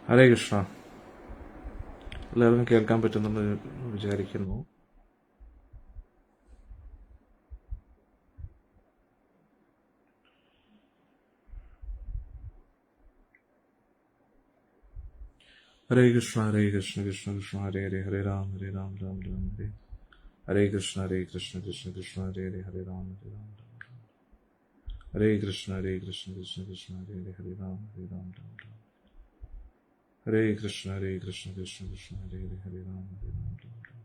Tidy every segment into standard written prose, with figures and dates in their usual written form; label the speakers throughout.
Speaker 1: ഹരേ കൃഷ്ണ. എല്ലാവർക്കും കേൾക്കാൻ പറ്റുന്നെന്ന് വിചാരിക്കുന്നു. ഹരേ കൃഷ്ണ ഹരേ കൃഷ്ണ കൃഷ്ണ കൃഷ്ണ ഹരേ ഹരേ ഹരേ രാം രാം രാം ഹരേ. ഹരേ കൃഷ്ണ കൃഷ്ണ കൃഷ്ണ ഹരേ ഹരേ ഹരേ രാം രാം രാം. ഹരേ കൃഷ്ണ കൃഷ്ണ കൃഷ്ണ ഹരേ ഹരേ ഹരേ രാം രാം രാം. ഹരേ കൃഷ്ണ കൃഷ്ണ കൃഷ്ണ ഹരേ ഹരേ ഹരേ രാം രാം രാം.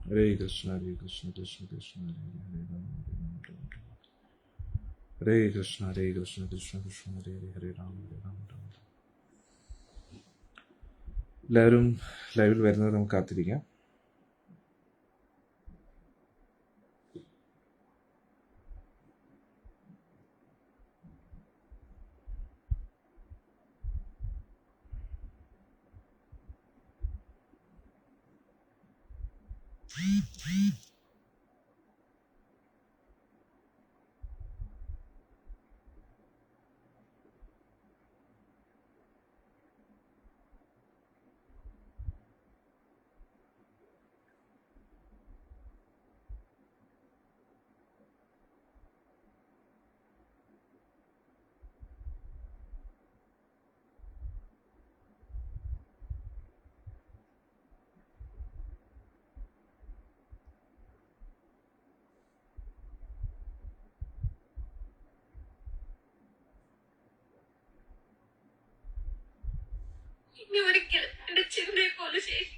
Speaker 1: ഹരേ കൃഷ്ണ കൃഷ്ണ കൃഷ്ണ ഹരേ ഹരേ രാം രാം രാം. ഹരേ കൃഷ്ണ കൃഷ്ണ കൃഷ്ണ ഹരേ ഹരേ ഹരേ രാം രാം രാം. എല്ലാവരും ലൈവിൽ വരുന്നത് നമുക്ക് കാത്തിരിക്കാം.
Speaker 2: ഇനി ഒരിക്കലും എന്റെ ചിന്തയെ പോലെ ശേഷി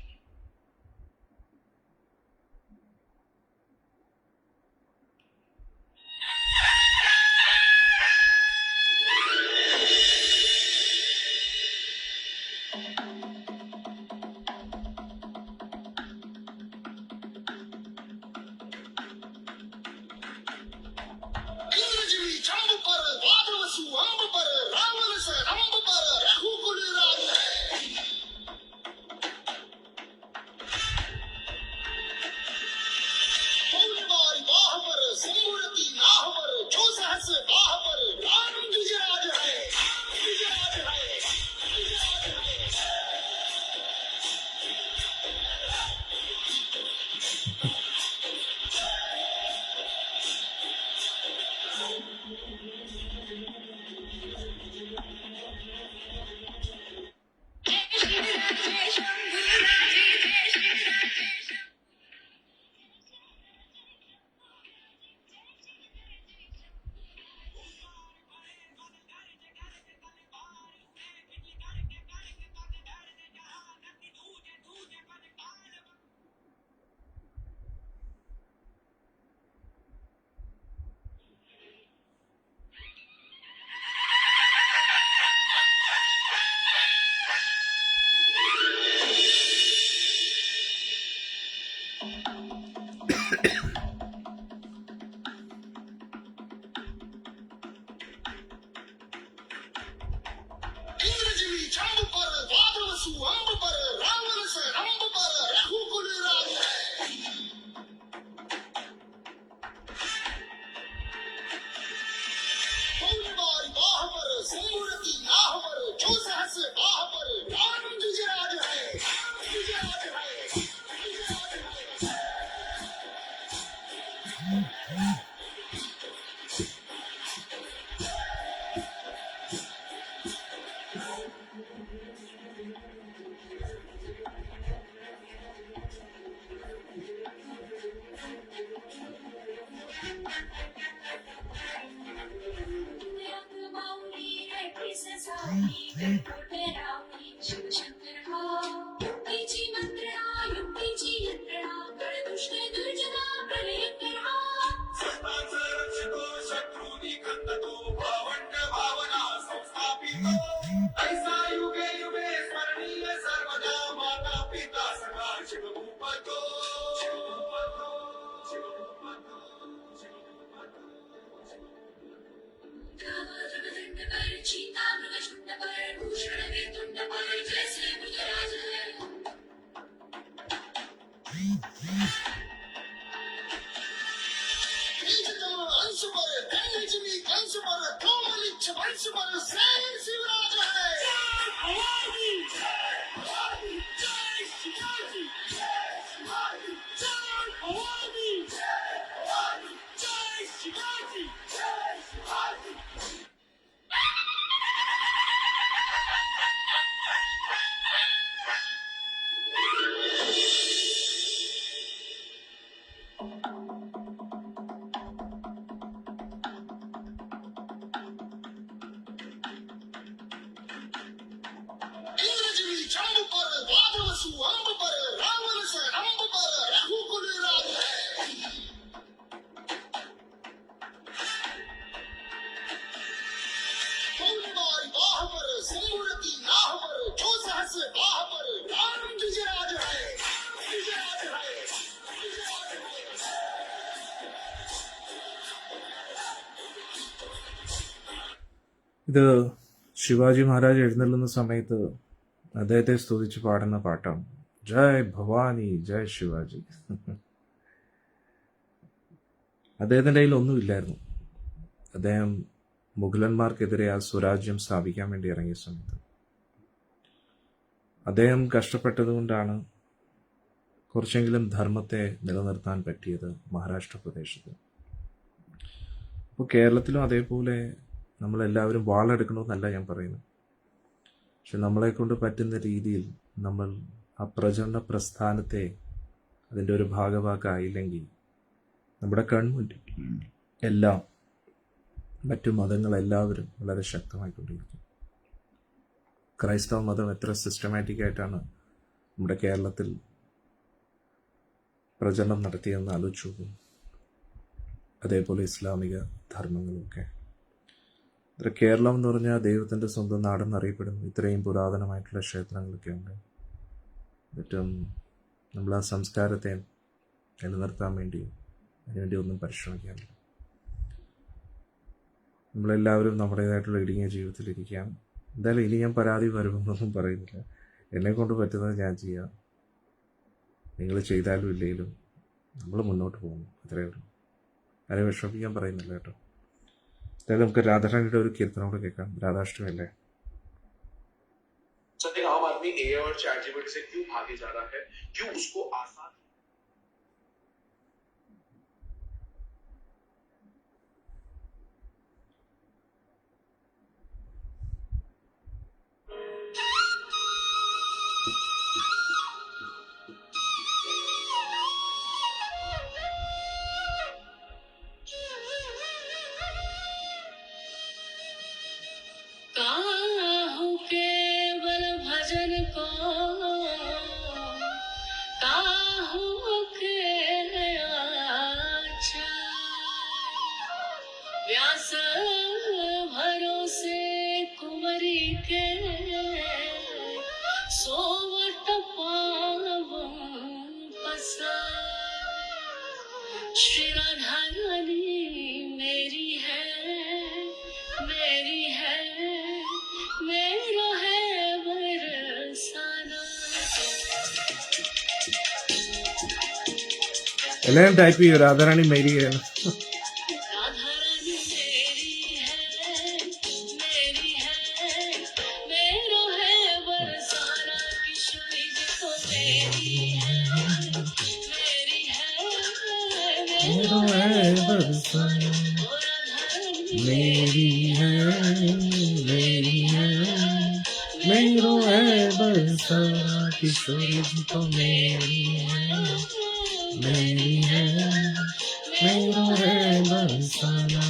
Speaker 3: पर वादव सु अंब पर रावण से अंब पर रघुकुल राज है। बारी बाह पर सिंगुरती नाह पर जो सहस बाह पर राम विजयराज है। विजयराज है। विजयराज है।
Speaker 1: ഇത് ശിവാജി മഹാരാജ് എഴുന്നള്ളുന്ന സമയത്ത് അദ്ദേഹത്തെ സ്തുതിച്ച് പാടുന്ന പാട്ടാണ്. ജയ് ഭവാനി ജയ് ശിവാജി. അദ്ദേഹത്തിൻ്റെ കയ്യിൽ ഒന്നുമില്ലായിരുന്നു. അദ്ദേഹം മുഗളന്മാർക്കെതിരെ ആ സ്വരാജ്യം സ്ഥാപിക്കാൻ വേണ്ടി ഇറങ്ങിയ സമയത്ത് അദ്ദേഹം കഷ്ടപ്പെട്ടതുകൊണ്ടാണ് കുറച്ചെങ്കിലും ധർമ്മത്തെ നിലനിർത്താൻ പറ്റിയത് മഹാരാഷ്ട്ര പ്രദേശത്ത്. അപ്പോൾ കേരളത്തിലും അതേപോലെ നമ്മളെല്ലാവരും വാളെടുക്കണമെന്നല്ല ഞാൻ പറയുന്നത്. പക്ഷെ നമ്മളെക്കൊണ്ട് പറ്റുന്ന രീതിയിൽ നമ്മൾ ആ പ്രചരണ പ്രസ്ഥാനത്തെ അതിൻ്റെ ഒരു ഭാഗമാക്കായില്ലെങ്കിൽ നമ്മുടെ കൺമുന്നിൽ എല്ലാം മറ്റു മതങ്ങളെല്ലാവരും വളരെ ശക്തമായിക്കൊണ്ടിരിക്കും. ക്രൈസ്തവ മതം എത്ര സിസ്റ്റമാറ്റിക്കായിട്ടാണ് നമ്മുടെ കേരളത്തിൽ പ്രചരണം നടത്തിയെന്ന് ആലോചിച്ചു നോക്കും. അതേപോലെ ഇസ്ലാമിക ധർമ്മങ്ങളുമൊക്കെ. കേരളം എന്ന് പറഞ്ഞാൽ ദൈവത്തിൻ്റെ സ്വന്തം നാടെന്നറിയപ്പെടുന്നു. ഇത്രയും പുരാതനമായിട്ടുള്ള ക്ഷേത്രങ്ങളൊക്കെ ഉണ്ട്. എന്നിട്ടും നമ്മൾ ആ സംസ്കാരത്തെ നിലനിർത്താൻ വേണ്ടി അതിനുവേണ്ടി ഒന്നും പരിശ്രമിക്കാറില്ല. നമ്മളെല്ലാവരും നമ്മുടേതായിട്ടുള്ള ഇടുങ്ങിയ ജീവിതത്തിലിരിക്കുകയാണ്. എന്തായാലും ഇനി ഞാൻ പരാതി വരുമെന്നൊന്നും പറയുന്നില്ല. എന്നെക്കൊണ്ട് പറ്റുന്നത് ഞാൻ ചെയ്യാം. നിങ്ങൾ ചെയ്താലും ഇല്ലെങ്കിലും നമ്മൾ മുന്നോട്ട് പോകുന്നു, അത്രയേ ഉള്ളൂ. ആരെ വിഷമിപ്പിക്കാൻ പറയുന്നില്ല കേട്ടോ. എന്തായാലും നമുക്ക് രാധാറാണിയുടെ ഒരു കീർത്തനോട് കേൾക്കാം. രാധാഷ്ടമി അല്ലേ?
Speaker 4: आम आदमी ए और चैट जीपीटी से क्यों भागे जा रहा है, क्यों उसको आसान
Speaker 2: काहू केवल भजन को काहू के अच्छा व्यास भरोसे कुंवरी के सोवत पावं पसार। श्री राधा रानी मेरी है मेरा है बरसाना।
Speaker 1: എല്ലാവരും ടൈപ്പ് ചെയ്യൂ. രാധാറാണി മേരി
Speaker 2: राधा रानी मेरी है मेरा है बरसाना। किशोरी जी तो मेरी है
Speaker 1: मेरो है बरसाना।
Speaker 2: ओ राधा रानी
Speaker 1: मेरी है मेरो है बरसाना। किशोरी जी तो मेरी है मेरो है बरसाना।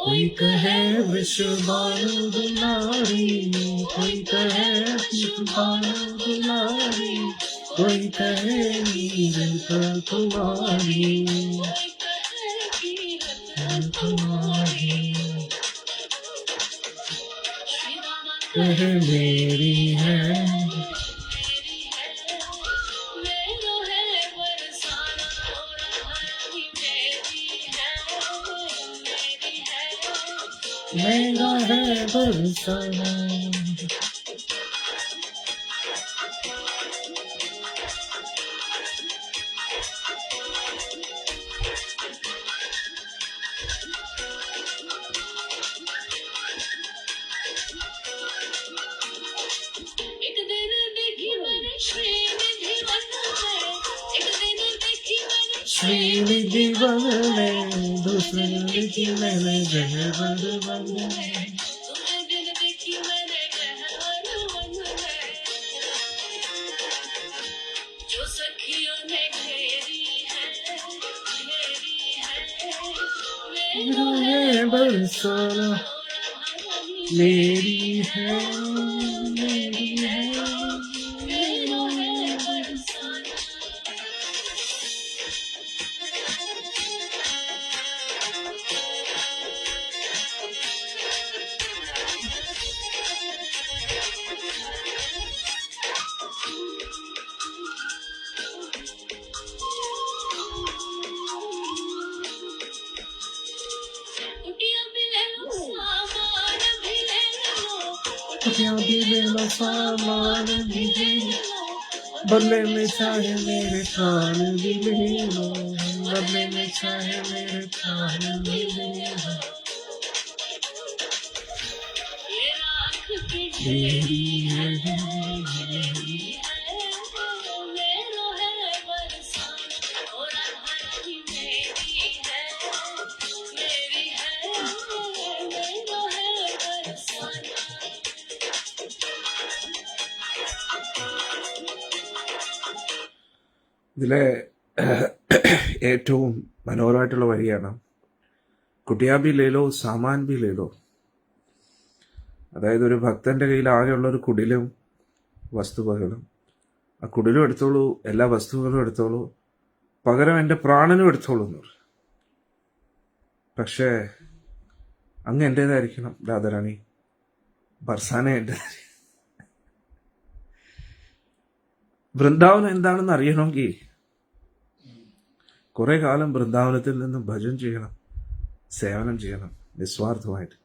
Speaker 1: कोई कहे विश्वभानु दुलारी, कोई कहे विश्वभानु दुलारी, कोई कहे वीर कुमारी कुमारी। कहे मेरी है मेरा है बरसाना।
Speaker 2: एक दिन देखी मैंने श्रीनिधि वन में, एक दिन देखी मैंने
Speaker 1: श्रीनिधि वन है दूसरे की मैंने जहर बन है।
Speaker 2: तुम्हें दिल देखी मैंने गहर मन में, जो सखियों ने घेरी है
Speaker 1: मेरा है बरसाना मेरी है मेरी है।
Speaker 2: मेरो है बरसाना। कुटिया भी ले लो, सामान भी ले लो,
Speaker 1: कुटिया भी ले लो सामान भी ले लो, बदले में चाहे मेरे प्राण भी ले लो, बदले में चाहे मेरे प्राण भी ले लो।
Speaker 2: ये राख की
Speaker 1: मेरी है
Speaker 2: मेरो है बरसाना, और राधारानी मेरी है मेरो है बरसाना।
Speaker 1: ഇതിലെ ഏറ്റവും മനോഹരമായിട്ടുള്ള വരിയാണ് കുട്ടിയാ ബി ലേലോ സാമാൻ ബി ലേലോ. അതായത് ഒരു ഭക്തന്റെ കയ്യിൽ ആകെയുള്ള ഒരു കുടിലും വസ്തുവകളും, ആ കുടിലും എടുത്തോളൂ, എല്ലാ വസ്തുക്കളും എടുത്തോളൂ, പകരം എൻ്റെ പ്രാണനും എടുത്തോളൂ എന്ന് പറയും. പക്ഷേ അങ്ങ് എൻ്റേതായിരിക്കണം രാധാറാണി, ബർസാന എൻ്റേതായിരിക്കും. വൃന്ദാവനം എന്താണെന്ന് അറിയണമെങ്കിൽ കുറെ കാലം വൃന്ദാവനത്തിൽ നിന്ന് ഭജൻ ചെയ്യണം, സേവനം ചെയ്യണം നിസ്വാർത്ഥമായിട്ട്.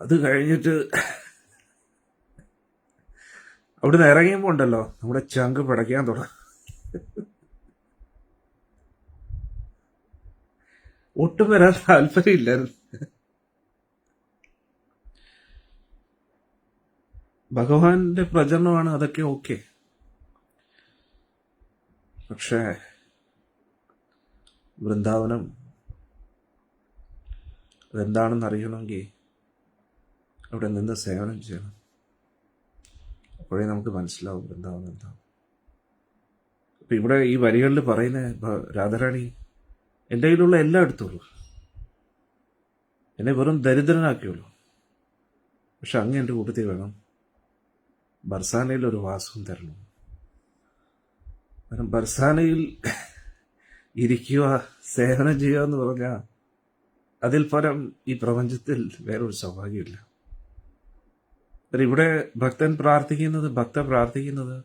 Speaker 1: അത് കഴിഞ്ഞിട്ട് അവിടുന്ന് ഇറങ്ങിയപ്പോൾ ഉണ്ടല്ലോ നമ്മുടെ ചങ്ക് പിടയ്ക്കാൻ തുടങ്ങും. ഒട്ടും വരാൻ താല്പര്യമില്ലായിരുന്നു. ഭഗവാന്റെ പ്രചരണമാണ്, അതൊക്കെ ഓക്കെ. പക്ഷേ വൃന്ദാവനം അതെന്താണെന്ന് അറിയണമെങ്കിൽ അവിടെ നിന്ന് സേവനം ചെയ്യണം. അപ്പോഴേ നമുക്ക് മനസ്സിലാവും വൃന്ദാവനം എന്താ. അപ്പം ഇവിടെ ഈ വരികളിൽ പറയുന്ന രാധാറാണി എൻ്റെ കയ്യിലുള്ള എല്ലാം എടുത്തോളൂ, എന്നെ വെറും ദരിദ്രനാക്കിയുള്ളൂ, പക്ഷെ അങ്ങ് എൻ്റെ കൂട്ടത്തിൽ വേണം, ബർസാനയിൽ ഒരു വാസവും തരണം. കാരണം ബർസാനയിൽ ഇരിക്കുക, സേവനം ചെയ്യുക എന്ന് പറഞ്ഞാൽ അതിൽ പരം ഈ പ്രപഞ്ചത്തിൽ വേറൊരു സൗഭാഗ്യമില്ല. ഇവിടെ ഭക്തൻ പ്രാർത്ഥിക്കുന്നത്, ഭക്ത പ്രാർത്ഥിക്കുന്നത്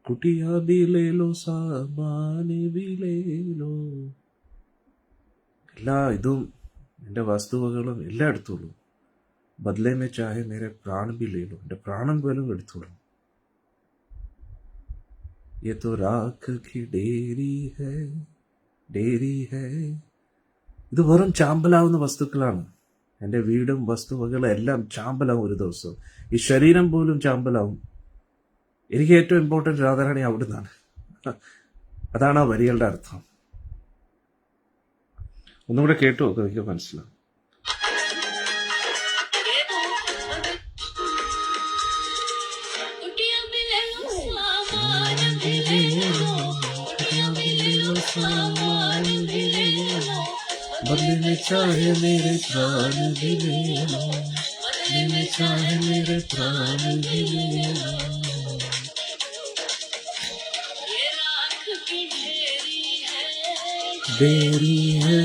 Speaker 1: കുട്ടിയാ ബിലേലോ സാമാനെ ബിലേലോ, എല്ലാ ഇതും എൻ്റെ വസ്തുവകളും എല്ലാം എടുത്തോളൂ, ബദലേ മേ ചാഹെ മേരെ പ്രാൺ ബി ലേ ലോ, എൻ്റെ പ്രാണം പോലും എടുത്തോളൂ. ये तो राख की ഡേരി ഹേ. ഇത് വെറും ചാമ്പലാവുന്ന വസ്തുക്കളാണ്. എൻ്റെ വീടും വസ്തുവകളും എല്ലാം ചാമ്പലാവും ഒരു ദിവസം. ഈ ശരീരം പോലും ചാമ്പലാവും. എനിക്ക് ഏറ്റവും ഇമ്പോർട്ടൻറ്റ് രാധാറാണി അവിടുന്നാണ്. അതാണ് ആ വരികളുടെ അർത്ഥം. ഒന്നുകൂടെ കേട്ടു നോക്കുക, എനിക്ക് മനസ്സിലാവും.
Speaker 2: कुटिया भी ले लो, सामान भी ले लो, कुटिया भी ले लो, सामान भी ले लो,
Speaker 1: बदले में चाहे मेरे प्राण भी ले लो, बदले में चाहे मेरे प्राण भी ले लो.
Speaker 2: ये राख की
Speaker 1: देरी है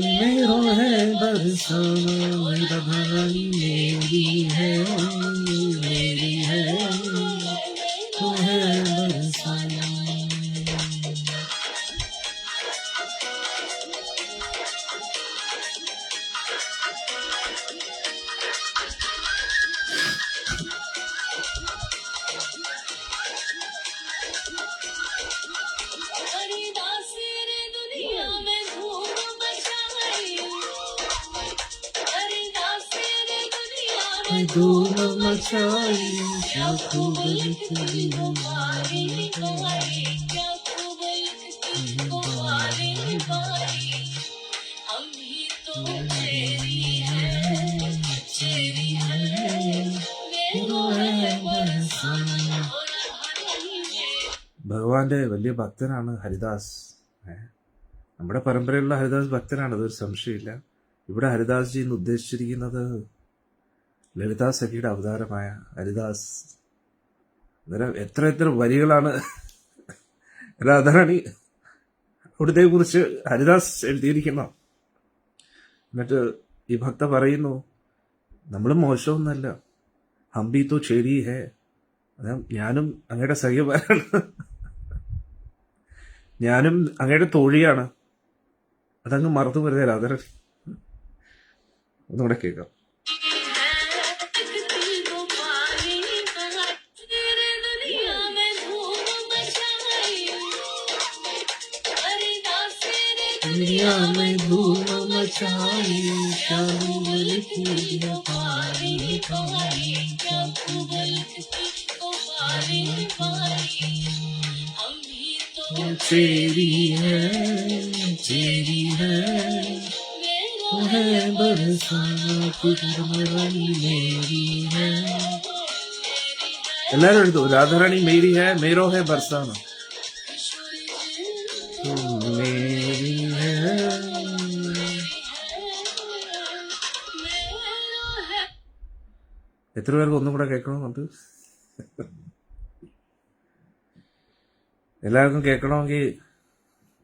Speaker 1: मेरो है बरसाना, मेरा भाई मेरी है तो है बरसाना.
Speaker 2: हरिदास रे दुनिया में धूम मचाई, हरिदास रे दुनिया में
Speaker 1: धूम मचाई क्या खूब
Speaker 2: लिखती हमारी कहानी, क्या खूब लिखती को बारी बारी हम ही तो चेरी है मेरो है बरसाना और हनी में
Speaker 1: ഭഗവാന്റെ വലിയ ഭക്തനാണ് ഹരിദാസ്. നമ്മുടെ പരമ്പരയിലുള്ള ഹരിദാസ് ഭക്തനാണ്, അതൊരു സംശയമില്ല. ഇവിടെ ഹരിദാസ് ജി എന്ന് ഉദ്ദേശിച്ചിരിക്കുന്നത് ലളിതാ സഖിയുടെ അവതാരമായ ഹരിദാസ്. അന്നേരം എത്ര എത്ര വരികളാണ് രാധാറാണി അവിടുത്തെ കുറിച്ച് ഹരിദാസ് എഴുതിയിരിക്കണം. എന്നിട്ട് ഈ ഭക്ത പറയുന്നു, നമ്മൾ മോശമൊന്നല്ല, ഹംബി തോ ചേരി ഹേ, ഞാനും അങ്ങയുടെ സഖ്യമാരാണ്, ഞാനും അങ്ങയുടെ തോഴിയാണ്. അതങ്ങ് മറന്നു വരുന്ന രാധാറാണി. ഒന്നുകൂടെ കേൾക്കാം.
Speaker 2: दुनिया में धूम मचाई शामिल की पारी पारी को पारी पारी हम भी तो चेरी है मेरा है बरसाना कुदरती मेरी है
Speaker 1: എല്ലാരും എഴുതൂ, രാധാറാണി മേരി ഹേ മേരോ ഹേ ബർസാന. മേരി ഹേ. എത്ര പേർക്ക് ഒന്നും കൂടെ കേൾക്കണമെന്നുണ്ട്? എല്ലാവർക്കും കേൾക്കണമെങ്കിൽ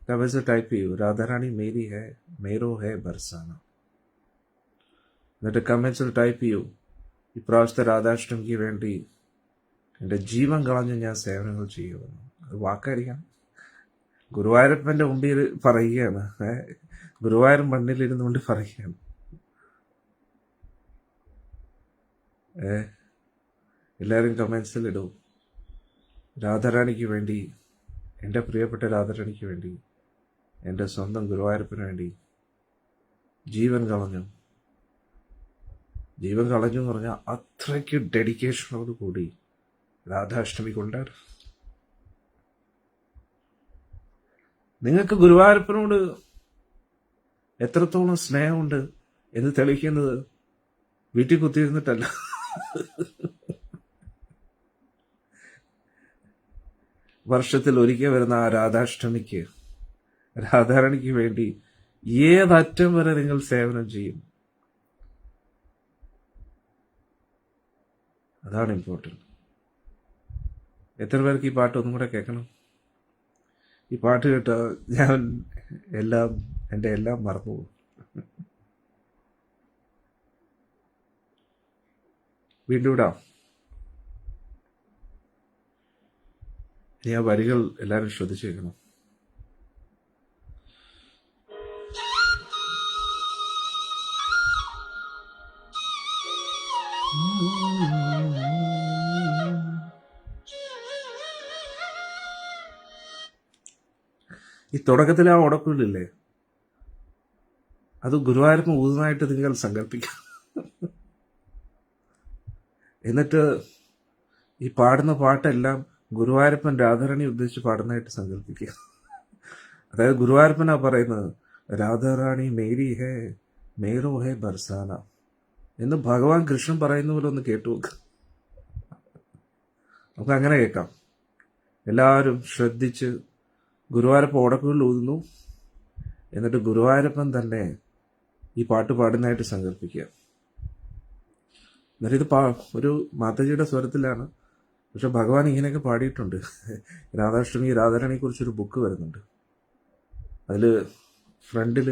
Speaker 1: കമൻസ് ടൈപ്പ് ചെയ്യൂ, രാധാറാണി മേരി ഹേ മേരോ ഹേ ബർസാന. എന്നിട്ട് കമൻസിൽ ടൈപ്പ് ചെയ്യൂ, ഇപ്രാവശ്യത്തെ രാധാഷ്ടമിക്ക് വേണ്ടി എൻ്റെ ജീവൻ കളഞ്ഞ് ഞാൻ സേവനങ്ങൾ ചെയ്യുമെന്ന്. അത് വാക്കായിരിക്കണം. ഗുരുവായൂരപ്പൻ്റെ മുമ്പിൽ പറയുകയാണ്, ഗുരുവായൂർ മണ്ണിലിരുന്നുകൊണ്ട് പറയുകയാണ്. എല്ലാവരും കമൻസിൽ ഇടൂ, രാധാറാണിക്ക് വേണ്ടി, എൻ്റെ പ്രിയപ്പെട്ട രാധാറാണിക്ക് വേണ്ടി, എൻ്റെ സ്വന്തം ഗുരുവായൂരപ്പന് വേണ്ടി ജീവൻ കളഞ്ഞു. ജീവൻ കളഞ്ഞു എന്ന് പറഞ്ഞാൽ അത്രയ്ക്ക് ഡെഡിക്കേഷനോട് കൂടി രാധാഷ്ടമി കൊണ്ടാണ്. നിങ്ങൾക്ക് ഗുരുവായൂരപ്പനോട് എത്രത്തോളം സ്നേഹമുണ്ട് എന്ന് തെളിയിക്കുന്നത് വീട്ടിൽ കുത്തിയിരുന്നിട്ടല്ല, വർഷത്തിൽ ഒരിക്കൽ വരുന്ന ആ രാധാഷ്ടമിക്ക്, രാധാറാണിക്ക് വേണ്ടി ഏതറ്റം വരെ നിങ്ങൾ സേവനം ചെയ്യും. അതാണ് ഇമ്പോർട്ടൻറ്റ്. എത്ര പേർക്ക് ഈ പാട്ട് ഒന്നും കൂടെ കേൾക്കണം? ഈ പാട്ട് കേട്ടോ ഞാൻ എൻ്റെ എല്ലാം മറന്നു പോകും. വീണ്ടും ഇടാം. ഇനി ആ വരികൾ എല്ലാവരും ശ്രദ്ധിച്ചു കേൾക്കണം. ഈ തുടക്കത്തിൽ ആ ഉടപ്പില്ലേ, അത് ഗുരുവായൂരപ്പൻ ഊതുന്നതായിട്ട് നിങ്ങൾ സങ്കല്പിക്കാം. എന്നിട്ട് ഈ പാടുന്ന പാട്ടെല്ലാം ഗുരുവായൂരപ്പൻ രാധാറാണി ഉദ്ദേശിച്ച് പാടുന്നതായിട്ട് സങ്കല്പിക്കുക. അതായത് ഗുരുവായൂരപ്പനാ പറയുന്നത്, രാധാറാണി മേരി ഹേ മേരോ ഹേ ബർസാന എന്ന് ഭഗവാൻ കൃഷ്ണൻ പറയുന്ന പോലെ ഒന്ന് കേട്ടു നോക്ക്. നമുക്ക് അങ്ങനെ കേൾക്കാം. എല്ലാവരും ശ്രദ്ധിച്ച് ഗുരുവായൂരപ്പൻ ഓടക്കുകളിൽ ഊതുന്നു, എന്നിട്ട് ഗുരുവായൂരപ്പൻ തന്നെ ഈ പാട്ട് പാടുന്നതായിട്ട് സങ്കല്പിക്കുക. എന്നിട്ട് ഇത് ഒരു മാതാജിയുടെ സ്വരത്തിലാണ്, പക്ഷെ ഭഗവാൻ ഇങ്ങനെയൊക്കെ പാടിയിട്ടുണ്ട്. രാധാഷ്ടമി രാധാറാണിയെ കുറിച്ചൊരു ബുക്ക് വരുന്നുണ്ട്. അതിൽ ഫ്രണ്ടിൽ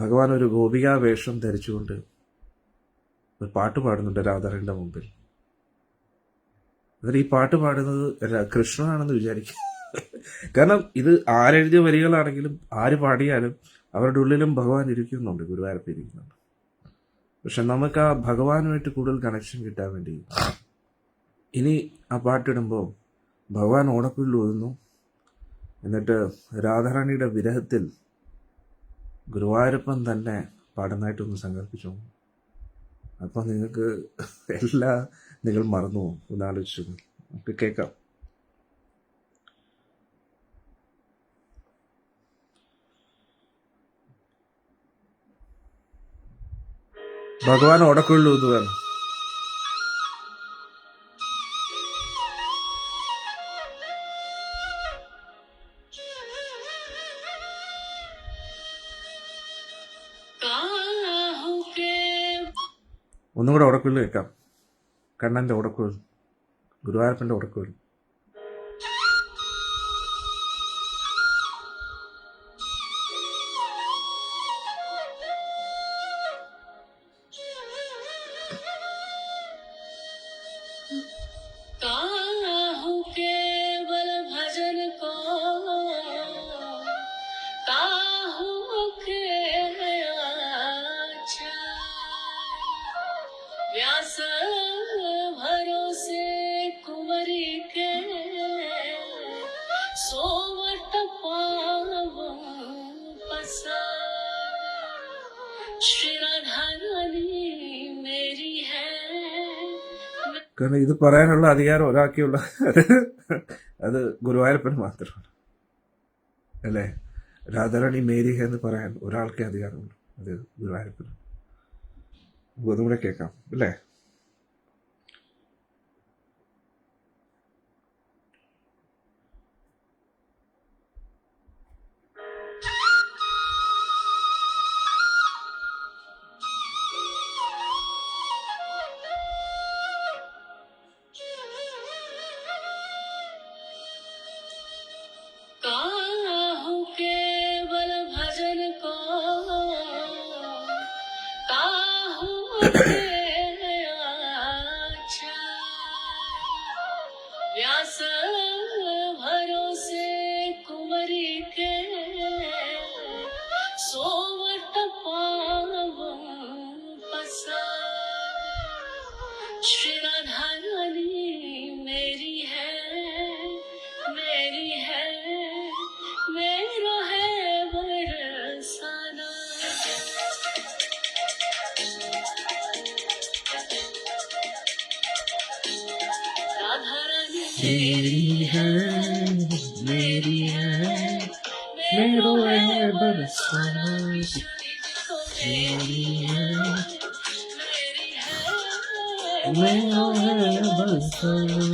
Speaker 1: ഭഗവാൻ ഒരു ഗോപികാ വേഷം ധരിച്ചുകൊണ്ട് ഒരു പാട്ട് പാടുന്നുണ്ട് രാധാറാണിയുടെ മുമ്പിൽ. എന്നിട്ട് ഈ പാട്ട് പാടുന്നത് കൃഷ്ണനാണെന്ന് വിചാരിക്കും. കാരണം ഇത് ആരെഴുതിയ വരികളാണെങ്കിലും ആര് പാടിയാലും അവരുടെ ഉള്ളിലും ഭഗവാൻ ഇരിക്കുന്നുണ്ട്, ഗുരുവായൂരപ്പൻ ഇരിക്കുന്നുണ്ട്. പക്ഷെ നമുക്ക് ആ ഭഗവാനുമായിട്ട് കൂടുതൽ കണക്ഷൻ കിട്ടാൻ വേണ്ടി ഇനി ആ പാട്ടിടുമ്പോൾ ഭഗവാൻ ഓടക്കുള്ളിൽ ഊതുന്നു, എന്നിട്ട് രാധാറാണിയുടെ വിരഹത്തിൽ ഗുരുവായൂരപ്പൻ തന്നെ പാടുന്നതായിട്ടൊന്ന് സങ്കല്പിച്ചു. അപ്പോൾ നിങ്ങൾക്ക് നിങ്ങൾ മറന്നു പോകും. ഒന്നാലോചിച്ചു നമുക്ക് കേൾക്കാം. ഭഗവാൻ ഓടക്കുള്ളൂ എന്ന് വേണം. ഒന്നും കൂടെ ഉടക്കുള്ളു കേൾക്കാം. കണ്ണൻ്റെ ഉടക്കുള്ളു, ഗുരുവായൂരപ്പൻ്റെ ഉടക്കുള്ളു.
Speaker 2: केवल भजन को काहू के अच्छा व्यास भरोसे कुंवरी के सोवत पाव पसा श्री राधा रानी मेरी है.
Speaker 1: കാരണം ഇത് പറയാനുള്ള അധികാരം ഒരാൾക്കുള്ള അത് ഗുരുവായൂരപ്പന് മാത്രമാണ് അല്ലേ. രാധാറാണി മേരി എന്ന് പറയാൻ ഒരാൾക്കേ അധികാരമുള്ളൂ, അത് ഗുരുവായൂരപ്പന്. ഒന്നും കൂടെ കേൾക്കാം അല്ലേ.
Speaker 2: काहू केवल भजन को काहू के अच्छा व्यास भरोसे कुंवरी के सोवत पाव पसा श्री राधा रानी मेरी है मेरो है बरसाना. राधा रानी
Speaker 1: मेरी है, मेरी है, मेरो है बरसाना. मेरी है, मेरो है बरसाना.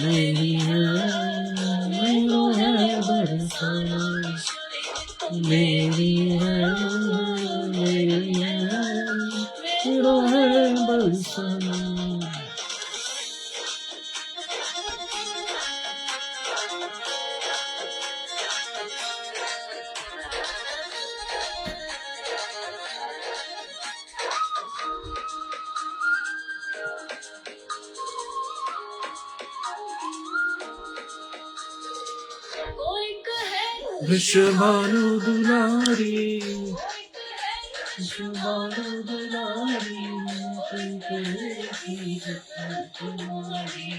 Speaker 1: मेरी है, मेरो है बरसाना. मेरी है, मेरी है, मेरो है बरसाना.
Speaker 2: कोई कहे
Speaker 1: विश्वभानु दुलारी, विश्वभानु दुलारी, कोई कहे तुम्हारी.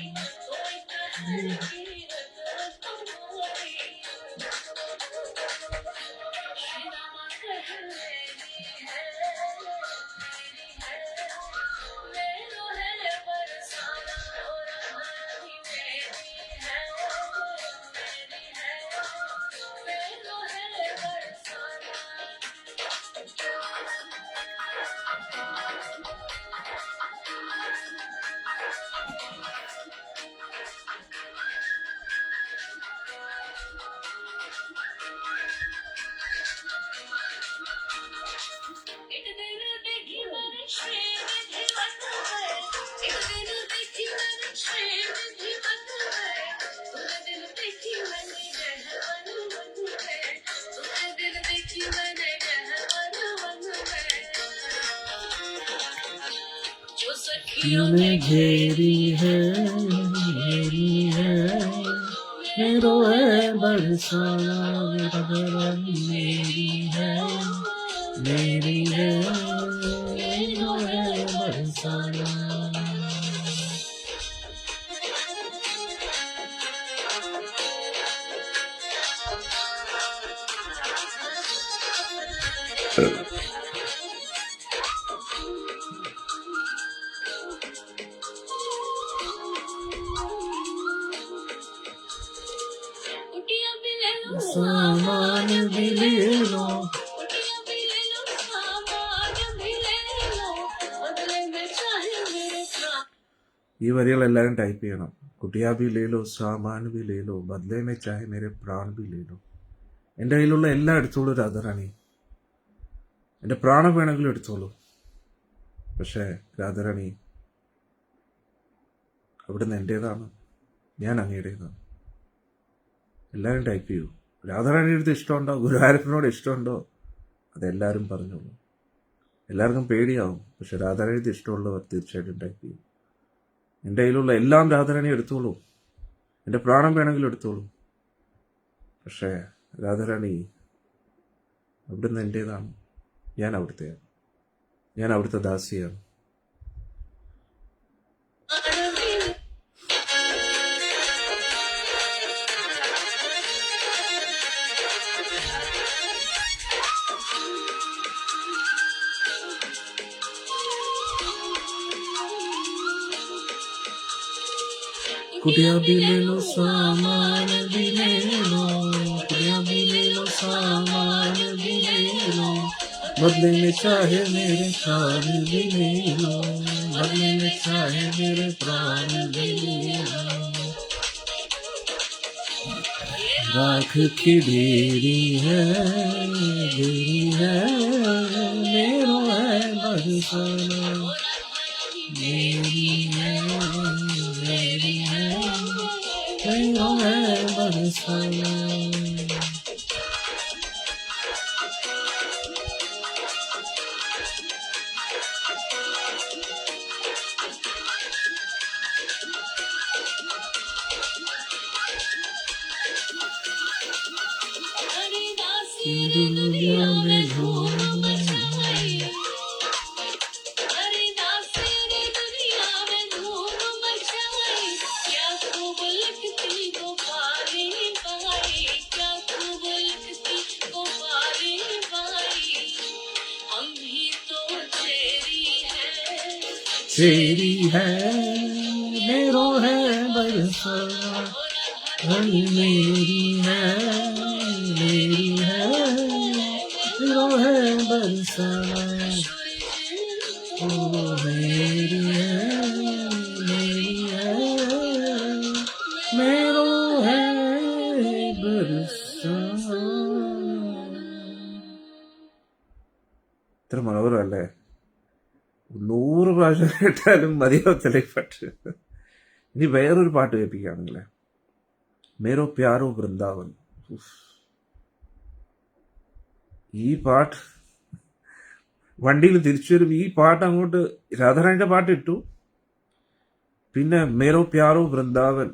Speaker 2: में घेरी है मेरी है मेरो है बरसाना मेरी है मेरी है मेरो है बरसाना सामान भी ले लो
Speaker 1: ഈ വരികളെല്ലാവരും ടൈപ്പ് ചെയ്യണം. കുട്ടിയാ ബി ലേലോ സാമാൻ ബി ലേലോ ബദലേ മേ ചാഹെ മേരെ പ്രാൺ ബി ലേലോ. എൻ്റെ കയ്യിലുള്ള എല്ലാം എടുത്തോളൂ രാധാറാണി, എൻ്റെ പ്രാണം വേണമെങ്കിലും എടുത്തോളൂ. പക്ഷേ രാധാറാണി, അവിടുന്ന് എൻ്റേതാണ്, ഞാൻ അങ്ങയുടേതാണ്. എല്ലാവരും ടൈപ്പ് ചെയ്യൂ. രാധാറാണിയുടെ അടുത്ത് ഇഷ്ടമുണ്ടോ, ഗുരുവായൂരപ്പനോട് ഇഷ്ടമുണ്ടോ, അതെല്ലാവരും പറഞ്ഞോളൂ. എല്ലാവർക്കും പേടിയാവും, പക്ഷെ രാധാറാണിയുടെ ഇഷ്ടമുള്ളവർ തീർച്ചയായിട്ടും ടൈപ്പ് ചെയ്യും. എൻ്റെ കയ്യിലുള്ള എല്ലാം രാധാറാണി എടുത്തോളൂ, എൻ്റെ പ്രാണം വേണമെങ്കിലും എടുത്തോളൂ. പക്ഷേ രാധാറാണി, അവിടുന്ന് എൻ്റേതാണ്, ഞാൻ അവിടുത്തെയാണ്, ഞാൻ അവിടുത്തെ ദാസിയാണ്. कुटिया भी ले लो सामान भी ले लो, कुटिया भी ले लो सामान भी ले लो, बदले में चाहे मेरे प्राण भी ले लो, बदले में चाहे मेरे प्राण भी ले लो. राख की डेरी है मेरो है बरसाना, मेरी है मेरो है बरसाना. दुनिया में घूम तेरी है मेरो है बरसाना, मेरी है मेरो है बरसाना, ओ मेरी है मेरो है बरसाना. ഇത്ര മനോഹരമല്ലേ? 100 പ്രാവശ്യം കേട്ടാലും മതിയാവത്തില്ല ഈ പാട്ട്. ഇനി വേറൊരു പാട്ട് കേൾപ്പിക്കുകയാണെങ്കിലേ, മേരോ പ്യാരോ വൃന്ദാവൻ. ഈ പാട്ട് വണ്ടിയിൽ തിരിച്ചു വരും, ഈ പാട്ട് അങ്ങോട്ട് രാധാറാണിയുടെ പാട്ട് ഇട്ടു, പിന്നെ മേരോ പ്യാരോ വൃന്ദാവൻ,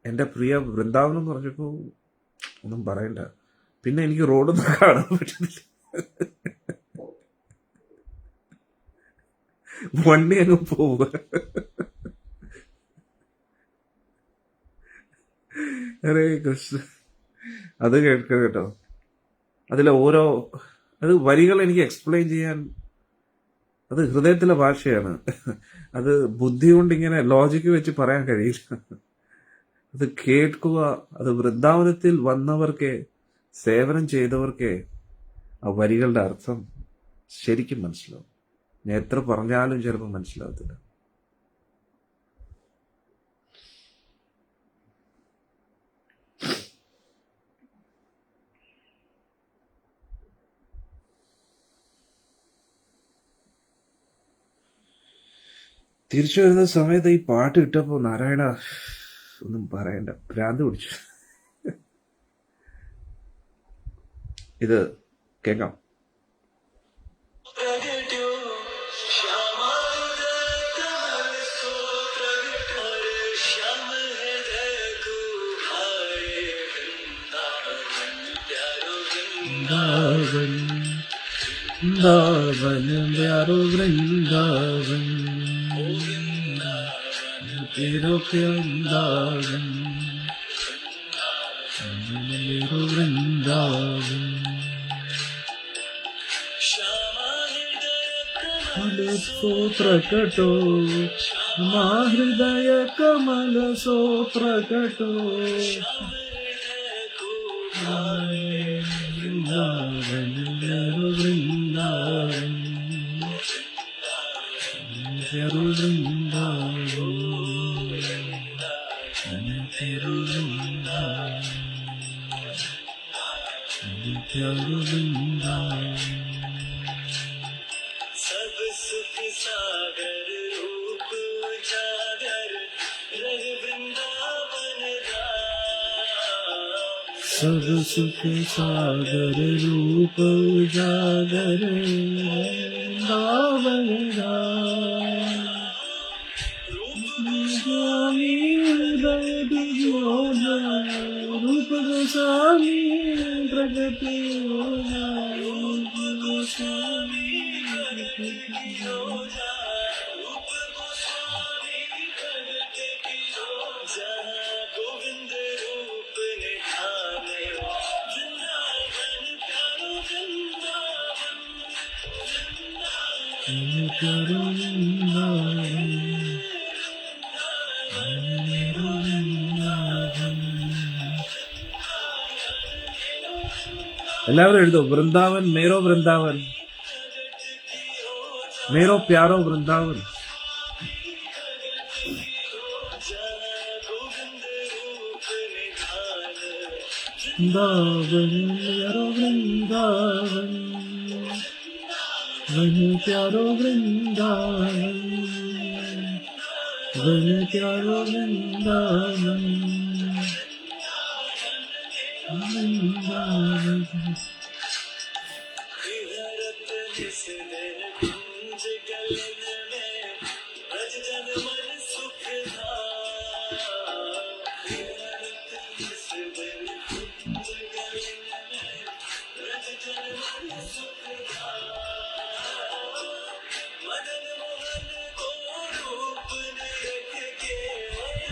Speaker 1: എൻ്റെ പ്രിയ വൃന്ദാവൻ എന്ന് പറഞ്ഞപ്പോൾ ഒന്നും പറയണ്ട. പിന്നെ എനിക്ക് റോഡൊന്നും കാണാൻ പറ്റുന്നില്ല, വണ്ടി അങ്ങ് പോവുക. ഹരേ കൃഷ്ണ. അത് കേൾക്കുക കേട്ടോ. അതിലെ ഓരോ അത് വരികൾ എനിക്ക് എക്സ്പ്ലെയിൻ ചെയ്യാൻ, അത് ഹൃദയത്തിലെ ഭാഷയാണ്. അത് ബുദ്ധി കൊണ്ട് ഇങ്ങനെ ലോജിക്ക് വെച്ച് പറയാൻ കഴിയില്ല. അത് കേൾക്കുക. അത് വൃന്ദാവനത്തിൽ വന്നവർക്കേ, സേവനം ചെയ്തവർക്കേ ആ വരികളുടെ അർത്ഥം ശരിക്കും മനസ്സിലാവും. ഞാൻ എത്ര പറഞ്ഞാലും ചിലപ്പോൾ മനസ്സിലാവത്തില്ല. തിരിച്ചു വരുന്ന സമയത്ത് ഈ പാട്ട് ഇട്ടപ്പോ നാരായണ ഒന്നും പറയണ്ട, ഭ്രാന്ത് പിടിച്ചു. ഇത് കേൾക്കാം. वृंदावन वृंदावन प्यारो वृंदावन, तेरो वृंदावन मेरो वृंदावन. सो प्रकटो हृदय कमल सो प्रकटो, वृंदावन मेरो वृंदावन मेरो वृंदावन. प्यारो वृंदावन।
Speaker 2: सब सुख सागर रूप उजागर रहे वृंदावन राम।
Speaker 1: सब सुख सागर रूप उजागर वृंदावन राम। स्वामी हृदय जोड़ा रूप गोस्वामी प्रगति होना। रूप गोस्वामी प्रगति होना। रूप गोस्वामी प्रगति होना। जहाँ गोविंद रूप निधाने वृंदावन प्यारो वृंदावन। प्यारो वृंदावन। എല്ലാവരും എഴുതോ, വൃന്ദാവൻ മേരോ വൃന്ദാവൻ, മേരോ പ്യാരോ വൃന്ദാവൻ. वृंदावन प्यारो वृंदावन, वन प्यारो वृंदावन, वन प्यारो वृंदावन, वृंदावन।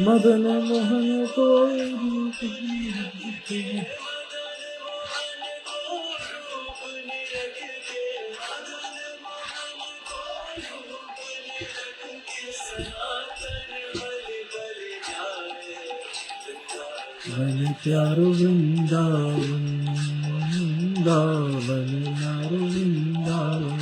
Speaker 1: मदन मोहन को रूप के वन प्यारो वृंदावन, वृंदावन प्यारो वृंदावन।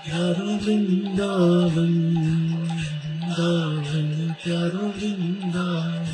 Speaker 1: प्यारो वृंदावन, वृंदावन प्यारो वृंदावन।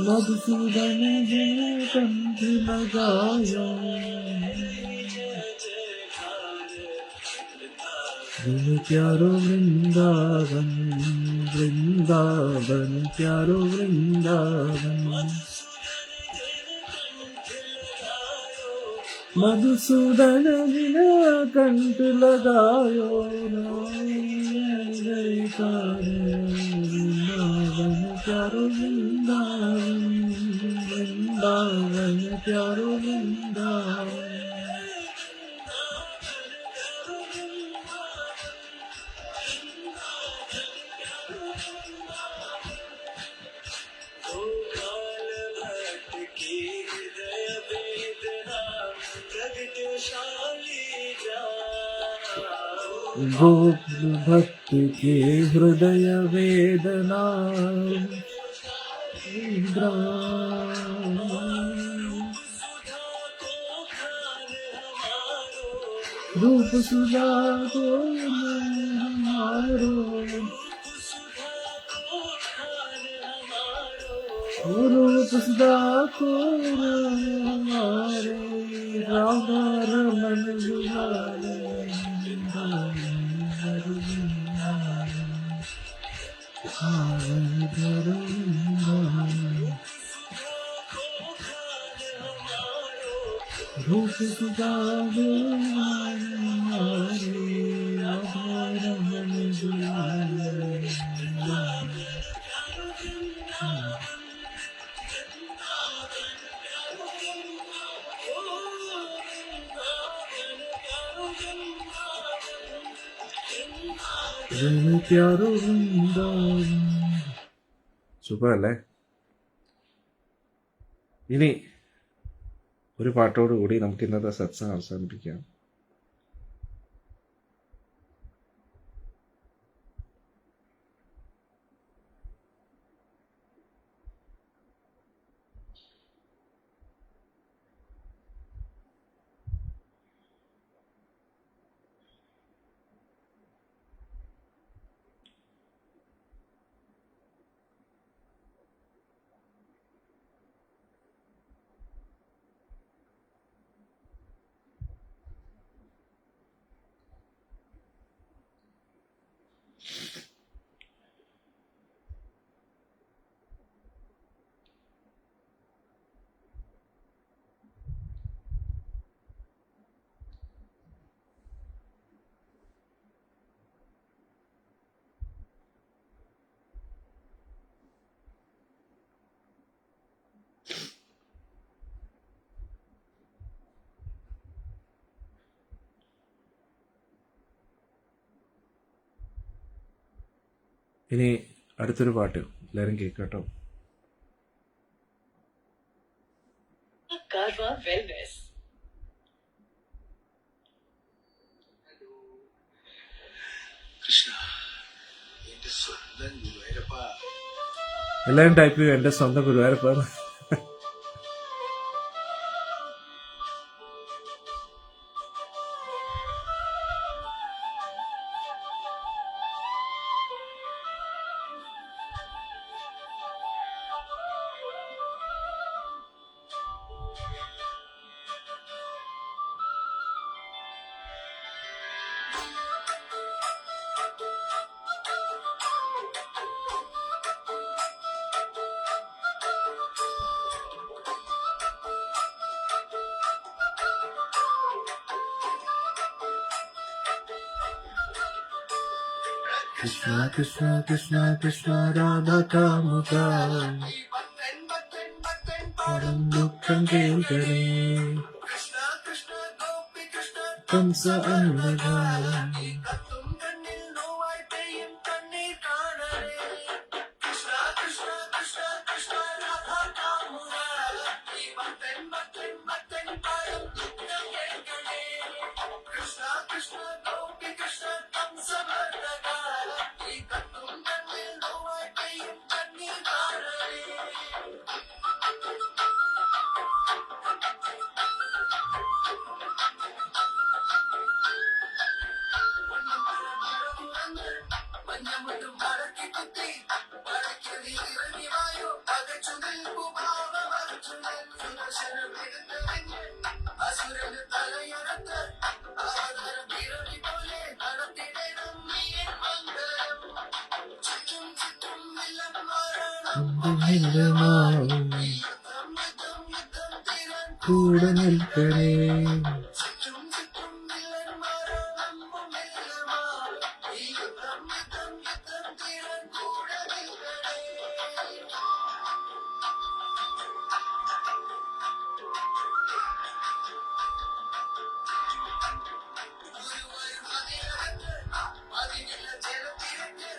Speaker 1: मधुसूदन जिन कंठ लगायो, वन प्यारो वृंदावन, वृंदावन प्यारो वृंदावन। मधुसूदन जिन कंठ लगायो, जयकार वृंदावन प्यारो वृंदावन, वृंदावन प्यारो वृंदावन। गोकुल भक्त के हृदय वेदना, रूप सुधा को हमारो, रूप सुधा को हमारो, राधा रमन बुलारे। रूप सुधा സൂപ്പർ അല്ലേ? ഇനി ഒരു പാട്ടോട് കൂടി നമുക്ക് ഇന്നത്തെ സത്സംഗം അവസാനിപ്പിക്കാം. ഇനി അടുത്തൊരു പാട്ട് എല്ലാവരും കേൾക്കട്ടോ.
Speaker 2: Karma Wellness.
Speaker 3: കൃഷ്ണ എന്റെ സ്വന്തം ഗുരുവായൂരപ്പ.
Speaker 1: എല്ലാവരും ടൈപ്പ് ചെയ്യും എൻ്റെ സ്വന്തം ഗുരുവായൂരപ്പ. കൃഷ്ണ കൃഷ്ണ കൃഷ്ണ കൃഷ്ണ രാധാ കാമുക ദുഃഖം കേൾക്കണേ
Speaker 3: കൃഷ്ണ കൃഷ്ണ ഗോപി കൃഷ്ണ
Speaker 1: കംസ അന്നദ
Speaker 3: കത്തും കണ്ണിൽ നോവായി പെയ്യും കണ്ണീർ കാണണേ. കൃഷ്ണ കൃഷ്ണ കൃഷ്ണ കൃഷ്ണ രാധാ കാമുക ഈ ഭക്തൻ ഭക്തൻ ഭക്തൻ പാടും ദുഃഖം കേൾക്കണേ. കൃഷ്ണ കൃഷ്ണ ഗോപി കൃഷ്ണ കംസമർദ്ദക ഈ കത്തും കണ്ണിൽ നോവായി പെയ്യും കണ്ണീർ കാണണേ. മഞ്ഞമുട്ടും മടക്കി കുത്തി മടക്കി ഇറങ്ങി വായോ പകച്ചു നിൽപ്പു ഭാവമർജുനൻ സുദർശനം എടുത്തറിഞ്ഞ് അസുരന് തലയറത്ത് അവതരം പിറവി പോലെ നടത്തിടണം നീയൻ മംഗളം. ചുറ്റും ചുറ്റും വില്ലൻ മാറണം യുദ്ധം യുദ്ധം യുദ്ധം തീരാൻ
Speaker 1: കൂടെ നിൽക്കണേ
Speaker 3: ചുറ്റും ചുറ്റും വില്ലൻ മാറണം മുന്നിലുമാ. ഈ യുദ്ധം യുദ്ധം യുദ്ധം തീരാൻ കൂടെ നിൽക്കണേ. ഗുരുവായൂർ മതിലകത്ത് അതിനില്ല ജലത്തിരക്ക്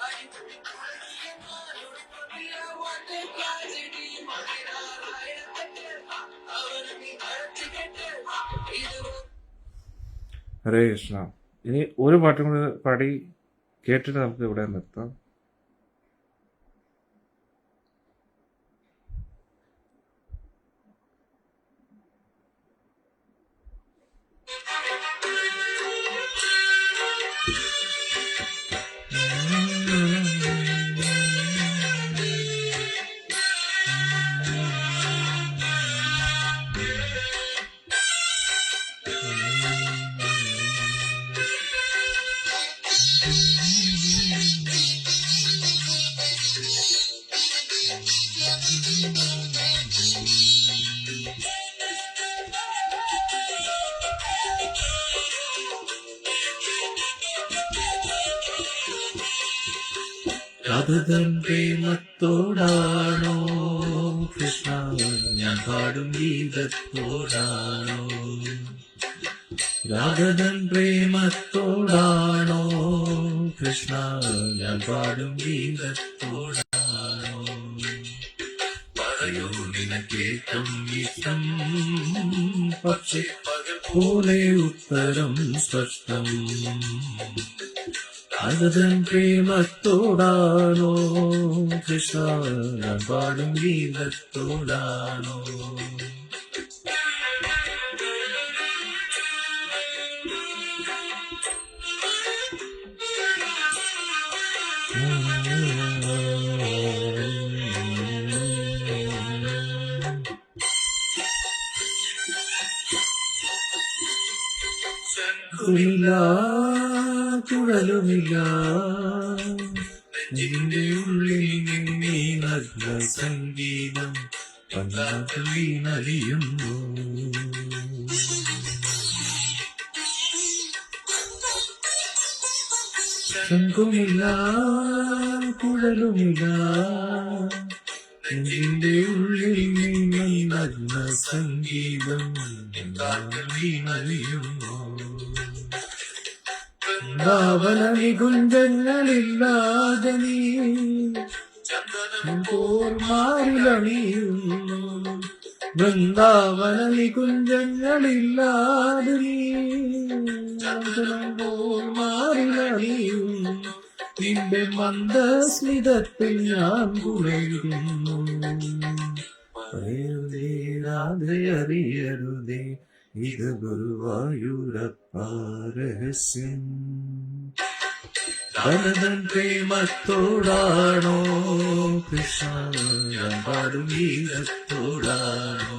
Speaker 3: അടിമുടി കുഴലിയെന്നാലൊടി കൊടിയാവാട്ട് കാജടി മതിരാറായിരത്തെട്ട് അവന് നീ നടത്തിക്കെട്ട് ഇത്
Speaker 1: ഹരേ കൃഷ്ണ. ഇനി ഒരു പാട്ടും കൂടി പാടി കേട്ടിട്ട് നമുക്ക് ഇവിടെ നിർത്താം. കഥതൻ പ്രേമത്തോടാണോ കൃഷ്ണ ഞാൻ പാടും ഗീതത്തോടാണോ രാധതൻ പ്രേമത്തോടാണോ കൃഷ്ണ ഞാൻ പാടും ഗീതത്തോടാണോ? പറയൂ നിനക്കേറ്റം ഇഷ്ടം, പക്ഷേ പകൽ പോലെ ഉത്തരം സ്പഷ്ടം. രാധതൻ പ്രേമത്തോടാണോ കൃഷ്ണ ഞാൻ പാടും ഗീതത്തോടാണോ? ശംഖുമില്ല കുഴലുമില്ല നെഞ്ചിന്റെ ഉള്ളിൽ നിന്നീ നഗ്ന സംഗീതം പഞ്ചാബിൽ വീണലിയുന്നു. ശംഖുമില്ല കുഴലുമില്ല നെഞ്ചിന്റെ ഉള്ളിൽ നിന്നീ നഗ്ന സംഗീതം പഞ്ചാബിൽ വീണലിയുന്നു. വൃന്ദാവന നികുഞ്ചങ്ങളില്ലാതെ നീ ചന്ദനപ്പോർമാറിലണിയുന്നു. വൃന്ദാവന നികുഞ്ചങ്ങളില്ലാതെ നീ ചന്ദനപ്പോർമാറിലണിയുന്നു. നിന്റെ മന്ദസ്മിതത്തിൽ ഞാൻ കുളിരുന്നു. പറയരുതേ രാധേ അറിയരുതേ ഇത് ഗുരുവായൂരപ്പ രഹസ്യം. ഭരതൻ പ്രേമത്തോടാണോ കൃഷ്ണ ഞാൻ പാടും ഗീതത്തോടാണോ?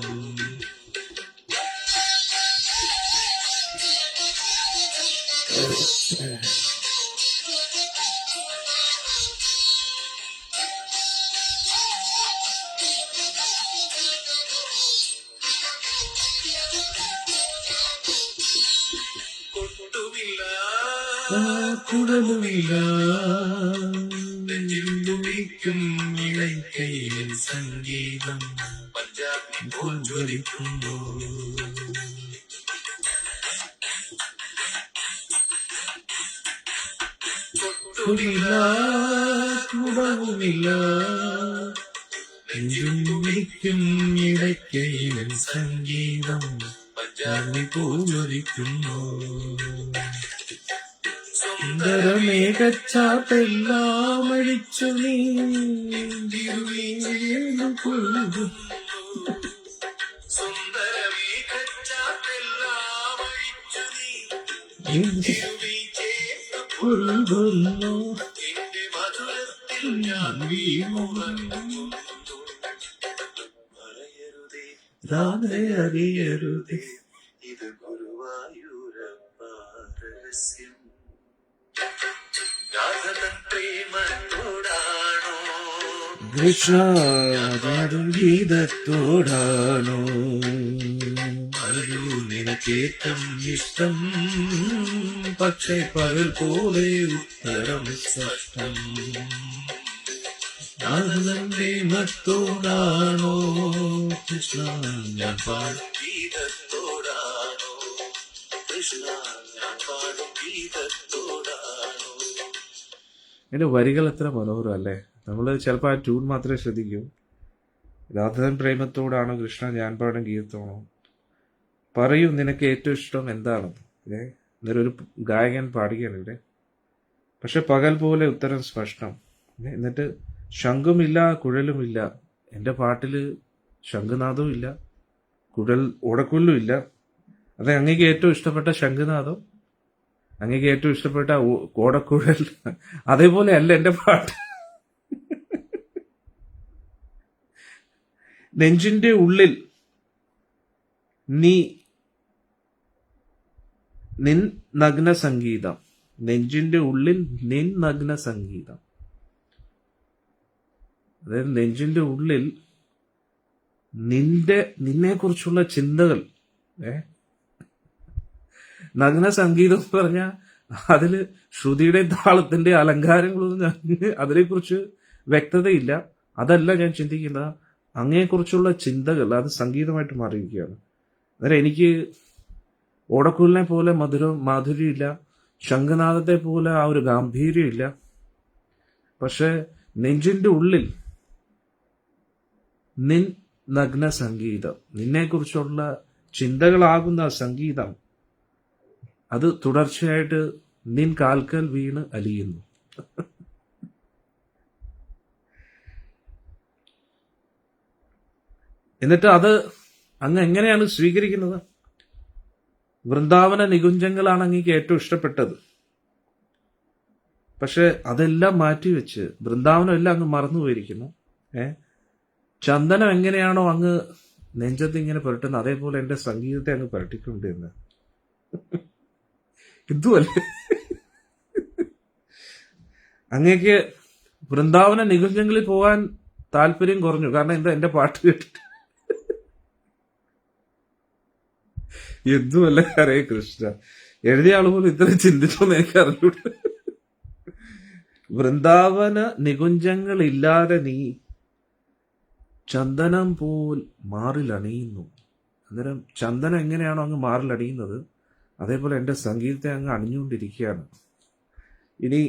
Speaker 1: കുടലുമില്ല നെഞ്ചിലുമിക്കും ഇടയ്ക്കയിൽ സംഗീതം പഞ്ചാബി ജ്വലിക്കുന്നു. കുടവുമില്ല നെഞ്ചിലുമിക്കും ഇടയ്ക്കയിൽ സംഗീതം പഞ്ചാബി ജ്വലിക്കുന്നു. സുന്ദരമേഘച്ചാട്ടെല്ലാം അഴിച്ചു നീ കൊഴുകുന്നു. സുന്ദരമേഘച്ചാട്ടെല്ലാം അഴിച്ചു നീ കൊഴുകുന്നു. നിന്റെ മധുരത്തിൽ ഞാൻ വീണുറങ്ങുന്നു. പറയരുതേ രാധേ അറിയരുതേ ഇത് ഗുരുവായൂരപ്പ രഹസ്യം. കൃഷ്ണ പാടും ഗീതത്തോടാണോ? അറിയൂ നിനക്കേറ്റം ഇഷ്ടം, പക്ഷേ പകൽ പോലെ ഉത്തരം സ്പഷ്ടം. രാധതൻ പ്രേമത്തോടാണോ കൃഷ്ണ ഞാൻ പാടും ഗീതത്തോടാണോ? കൃഷ്ണ ഞാൻ പാടും ഗീതത്തോടാണോ? എൻ്റെ വരികൾ എത്ര മനോഹരം അല്ലേ. നമ്മൾ ചിലപ്പോൾ ആ ട്യൂൺ മാത്രമേ ശ്രദ്ധിക്കൂ. രാധതൻ പ്രേമത്തോടാണോ കൃഷ്ണ ഞാൻ പാടും ഗീതത്തോണോ? പറയൂ നിനക്ക് ഏറ്റവും ഇഷ്ടം എന്താണെന്ന് ഇന്നൊരു ഗായകൻ പാടുകയാണ് ഇവിടെ. പക്ഷെ പകൽ പോലെ ഉത്തരം സ്പഷ്ടം. എന്നിട്ട് ശംഖുമില്ല കുഴലുമില്ല. എൻ്റെ പാട്ടിൽ ശംഖുനാദവും ഇല്ല, കുഴൽ ഓടക്കുഴലും ഇല്ല. അത് അങ്ങേക്ക് ഏറ്റവും ഇഷ്ടപ്പെട്ട ശംഖുനാദം, അങ്ങേക്ക് ഏറ്റവും ഇഷ്ടപ്പെട്ട ഓടക്കുഴൽ അതേപോലെ അല്ല എൻ്റെ പാട്ട്. നെഞ്ചിന്റെ ഉള്ളിൽ നിൻ നഗ്ന സംഗീതം. നെഞ്ചിന്റെ ഉള്ളിൽ നിൻ നഗ്ന സംഗീതം. അതായത് നെഞ്ചിന്റെ ഉള്ളിൽ നിന്നെ കുറിച്ചുള്ള ചിന്തകൾ. നഗ്ന സംഗീതം എന്ന് പറഞ്ഞാൽ അതില് ശ്രുതിയുടെ താളത്തിന്റെ അലങ്കാരങ്ങളൊന്നും അതിനെക്കുറിച്ച് വ്യക്തതയില്ല. അതല്ല ഞാൻ ചിന്തിക്കുന്നത്. അങ്ങയെക്കുറിച്ചുള്ള ചിന്തകൾ അത് സംഗീതമായിട്ട് മാറിയിരിക്കുകയാണ്. അന്നേരം എനിക്ക് ഓടക്കുലിനെ പോലെ മാധുര്യമില്ല, ശംഖനാദത്തെ പോലെ ആ ഒരു ഗാംഭീര്യമില്ല. പക്ഷെ നെഞ്ചിന്റെ ഉള്ളിൽ നിൻ നഗ്ന സംഗീതം, നിന്നെക്കുറിച്ചുള്ള ചിന്തകളാകുന്ന സംഗീതം, അത് തുടർച്ചയായിട്ട് നിൻ കാൽക്കൽ വീണ് അലിയുന്നു. എന്നിട്ട് അത് അങ്ങ് എങ്ങനെയാണ് സ്വീകരിക്കുന്നത്? വൃന്ദാവന നികുഞ്ചങ്ങളാണ് അങ്ങേക്ക് ഏറ്റവും ഇഷ്ടപ്പെട്ടത്. പക്ഷെ അതെല്ലാം മാറ്റിവെച്ച് വൃന്ദാവനം എല്ലാം അങ്ങ് മറന്നുപോയിരിക്കുന്നു. ചന്ദനം എങ്ങനെയാണോ അങ്ങ് നെഞ്ചത്ത് ഇങ്ങനെ പുരട്ടുന്നത്, അതേപോലെ എന്റെ സംഗീതത്തെ അങ്ങ് പുരട്ടിക്കൊണ്ട് എന്ന്. ഇതുമല്ലേ അങ്ങേക്ക് വൃന്ദാവന നികുഞ്ചങ്ങളിൽ പോകാൻ താല്പര്യം കുറഞ്ഞു, കാരണം എന്താ, എന്റെ പാട്ട് കേട്ടിട്ട്. എന്തുമല്ല, ഹരേ കൃഷ്ണ. എഴുതിയ ആൾ പോലും ഇത്ര ചിന്തിച്ചോന്ന് എനിക്ക് അറിഞ്ഞൂടെ. വൃന്ദാവന നികുഞ്ചങ്ങളില്ലാതെ നീ ചന്ദനം പോൽ മാറിലണിയുന്നു. അന്നേരം ചന്ദനം എങ്ങനെയാണോ അങ്ങ് മാറിലണിയുന്നത്, അതേപോലെ എന്റെ സംഗീതത്തെ അങ്ങ് അണിഞ്ഞുകൊണ്ടിരിക്കുകയാണ്. ഇനി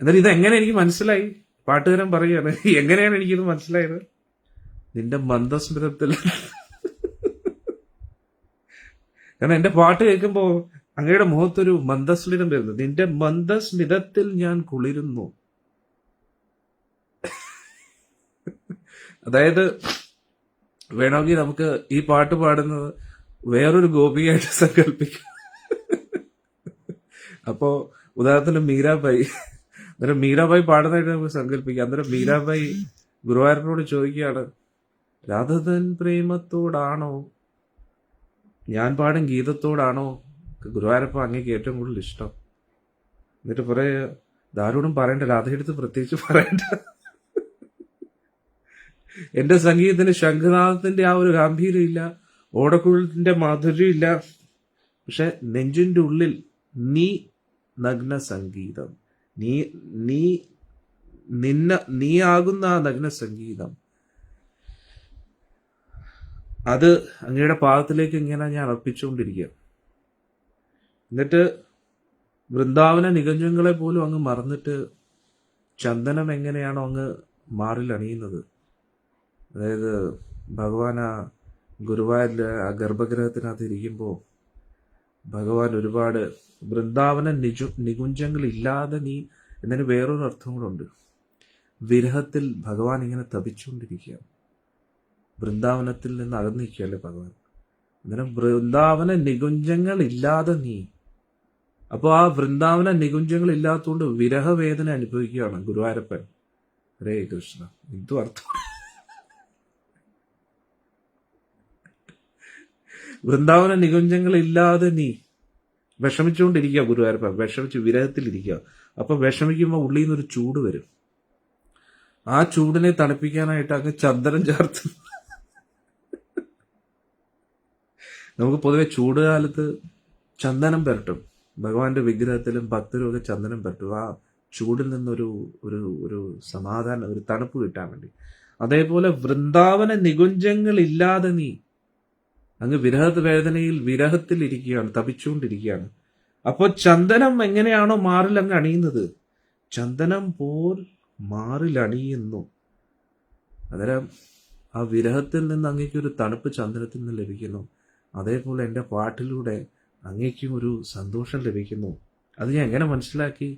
Speaker 1: എന്നാലും ഇതെങ്ങനെ എനിക്ക് മനസ്സിലായി? പാട്ടുകാരൻ പറയുകയാണ്, എങ്ങനെയാണ് എനിക്കിത് മനസ്സിലായത്? നിന്റെ മന്ദസ്മിതത്തിൽ. കാരണം എന്റെ പാട്ട് കേൾക്കുമ്പോ അങ്ങയുടെ മുഖത്തൊരു മന്ദസ്മിതം വരുന്നു. നിന്റെ മന്ദസ്മിതത്തിൽ ഞാൻ കുളിരുന്നു. അതായത് വേണമെങ്കിൽ നമുക്ക് ഈ പാട്ട് പാടുന്നത് വേറൊരു ഗോപിയായിട്ട് സങ്കല്പിക്കാം. അപ്പോ ഉദാഹരണത്തിന് മീരാബായി, അന്നേരം മീരാബായി പാടുന്നതായിട്ട് നമുക്ക് സങ്കല്പിക്കാം. അന്നേരം മീരാബായി ഗുരുവായൂരനോട് ചോദിക്കുകയാണ്, രാധതൻ പ്രേമത്തോടാണോ, ഞാൻ പാടും ഗീതത്തോടാണോ ഗുരുവായൂരപ്പ അങ്ങേക്ക് ഏറ്റവും കൂടുതൽ ഇഷ്ടം? എന്നിട്ട് പറയാ, ഇതാരോടും പറയണ്ട, രാധയെടുത്ത് പ്രത്യേകിച്ച് പറയണ്ട. എന്റെ സംഗീതത്തിന് ശംഖനാഥത്തിന്റെ ആ ഒരു ഗാംഭീര്യം ഇല്ല, ഓടക്കുഴലിന്റെ മാധുര്യം ഇല്ല. പക്ഷെ നെഞ്ചിന്റെ ഉള്ളിൽ നീ നഗ്ന സംഗീതം, നീ ആകുന്ന ആ നഗ്ന സംഗീതം, അത് അങ്ങയുടെ പാദത്തിലേക്ക് ഇങ്ങനെ ഞാൻ അർപ്പിച്ചുകൊണ്ടിരിക്കുക. എന്നിട്ട് വൃന്ദാവന നികുഞ്ചങ്ങളെ പോലും അങ്ങ് മറന്നിട്ട് ചന്ദനം എങ്ങനെയാണോ അങ്ങ് മാറിൽ അണിയുന്നത്, അതായത് ഭഗവാൻ ആ ഗുരുവായൂരിലെ ആ ഗർഭഗൃഹത്തിനകത്ത് ഇരിക്കുമ്പോൾ ഭഗവാൻ ഒരുപാട് വൃന്ദാവന നികുഞ്ചങ്ങൾ ഇല്ലാതെ നീ എന്നതിന് വേറൊരു അർത്ഥം കൂടെ ഉണ്ട്. വിരഹത്തിൽ ഭഗവാൻ ഇങ്ങനെ തപിച്ചുകൊണ്ടിരിക്കുക, വൃന്ദാവനത്തിൽ നിന്ന് അകന്നിരിക്കുകയല്ലേ ഭഗവാൻ. അന്നേരം വൃന്ദാവന നികുഞ്ചങ്ങൾ ഇല്ലാതെ നീ, അപ്പോൾ ആ വൃന്ദാവന നികുഞ്ചങ്ങൾ ഇല്ലാത്തതുകൊണ്ട് വിരഹവേദന അനുഭവിക്കുകയാണ് ഗുരുവായൂരപ്പൻ. ഹരേ കൃഷ്ണ. ഇതും അർത്ഥം. വൃന്ദാവന നികുഞ്ചങ്ങൾ ഇല്ലാതെ നീ വിഷമിച്ചുകൊണ്ടിരിക്കുക ഗുരുവായൂരപ്പൻ, വിഷമിച്ച് വിരഹത്തിലിരിക്കുക. അപ്പൊ വിഷമിക്കുമ്പോൾ ഉള്ളിൽ നിന്നൊരു ചൂട് വരും. ആ ചൂടിനെ തണുപ്പിക്കാനായിട്ട് അങ്ങ് ചന്ദനം ചേർത്ത്. നമുക്ക് പൊതുവെ ചൂടുകാലത്ത് ചന്ദനം പുരട്ടും, ഭഗവാന്റെ വിഗ്രഹത്തിലും ഭക്തരും ഒക്കെ ചന്ദനം പുരട്ടും, ആ ചൂടിൽ നിന്നൊരു ഒരു ഒരു സമാധാനം, ഒരു തണുപ്പ് കിട്ടാൻ വേണ്ടി. അതേപോലെ വൃന്ദാവന നികുഞ്ചങ്ങൾ ഇല്ലാതെ നീ അങ്ങ് വേദനയിൽ വിരഹത്തിൽ ഇരിക്കുകയാണ്, തപിച്ചുകൊണ്ടിരിക്കുകയാണ്. അപ്പോൾ ചന്ദനം എങ്ങനെയാണോ മാറിൽ അങ്ങ് അണിയുന്നത്, ചന്ദനം പോൽ മാറിൽ അണിയുന്നു. അന്നേരം ആ വിരഹത്തിൽ നിന്ന് അങ്ങേക്ക് ഒരു തണുപ്പ് ചന്ദനത്തിൽ നിന്ന് ലഭിക്കുന്നു. അതേപോലെ എൻ്റെ പാട്ടിലൂടെ അങ്ങേക്കും ഒരു സന്തോഷം ലഭിക്കുന്നു. അത് ഞാൻ എങ്ങനെ മനസ്സിലാക്കി?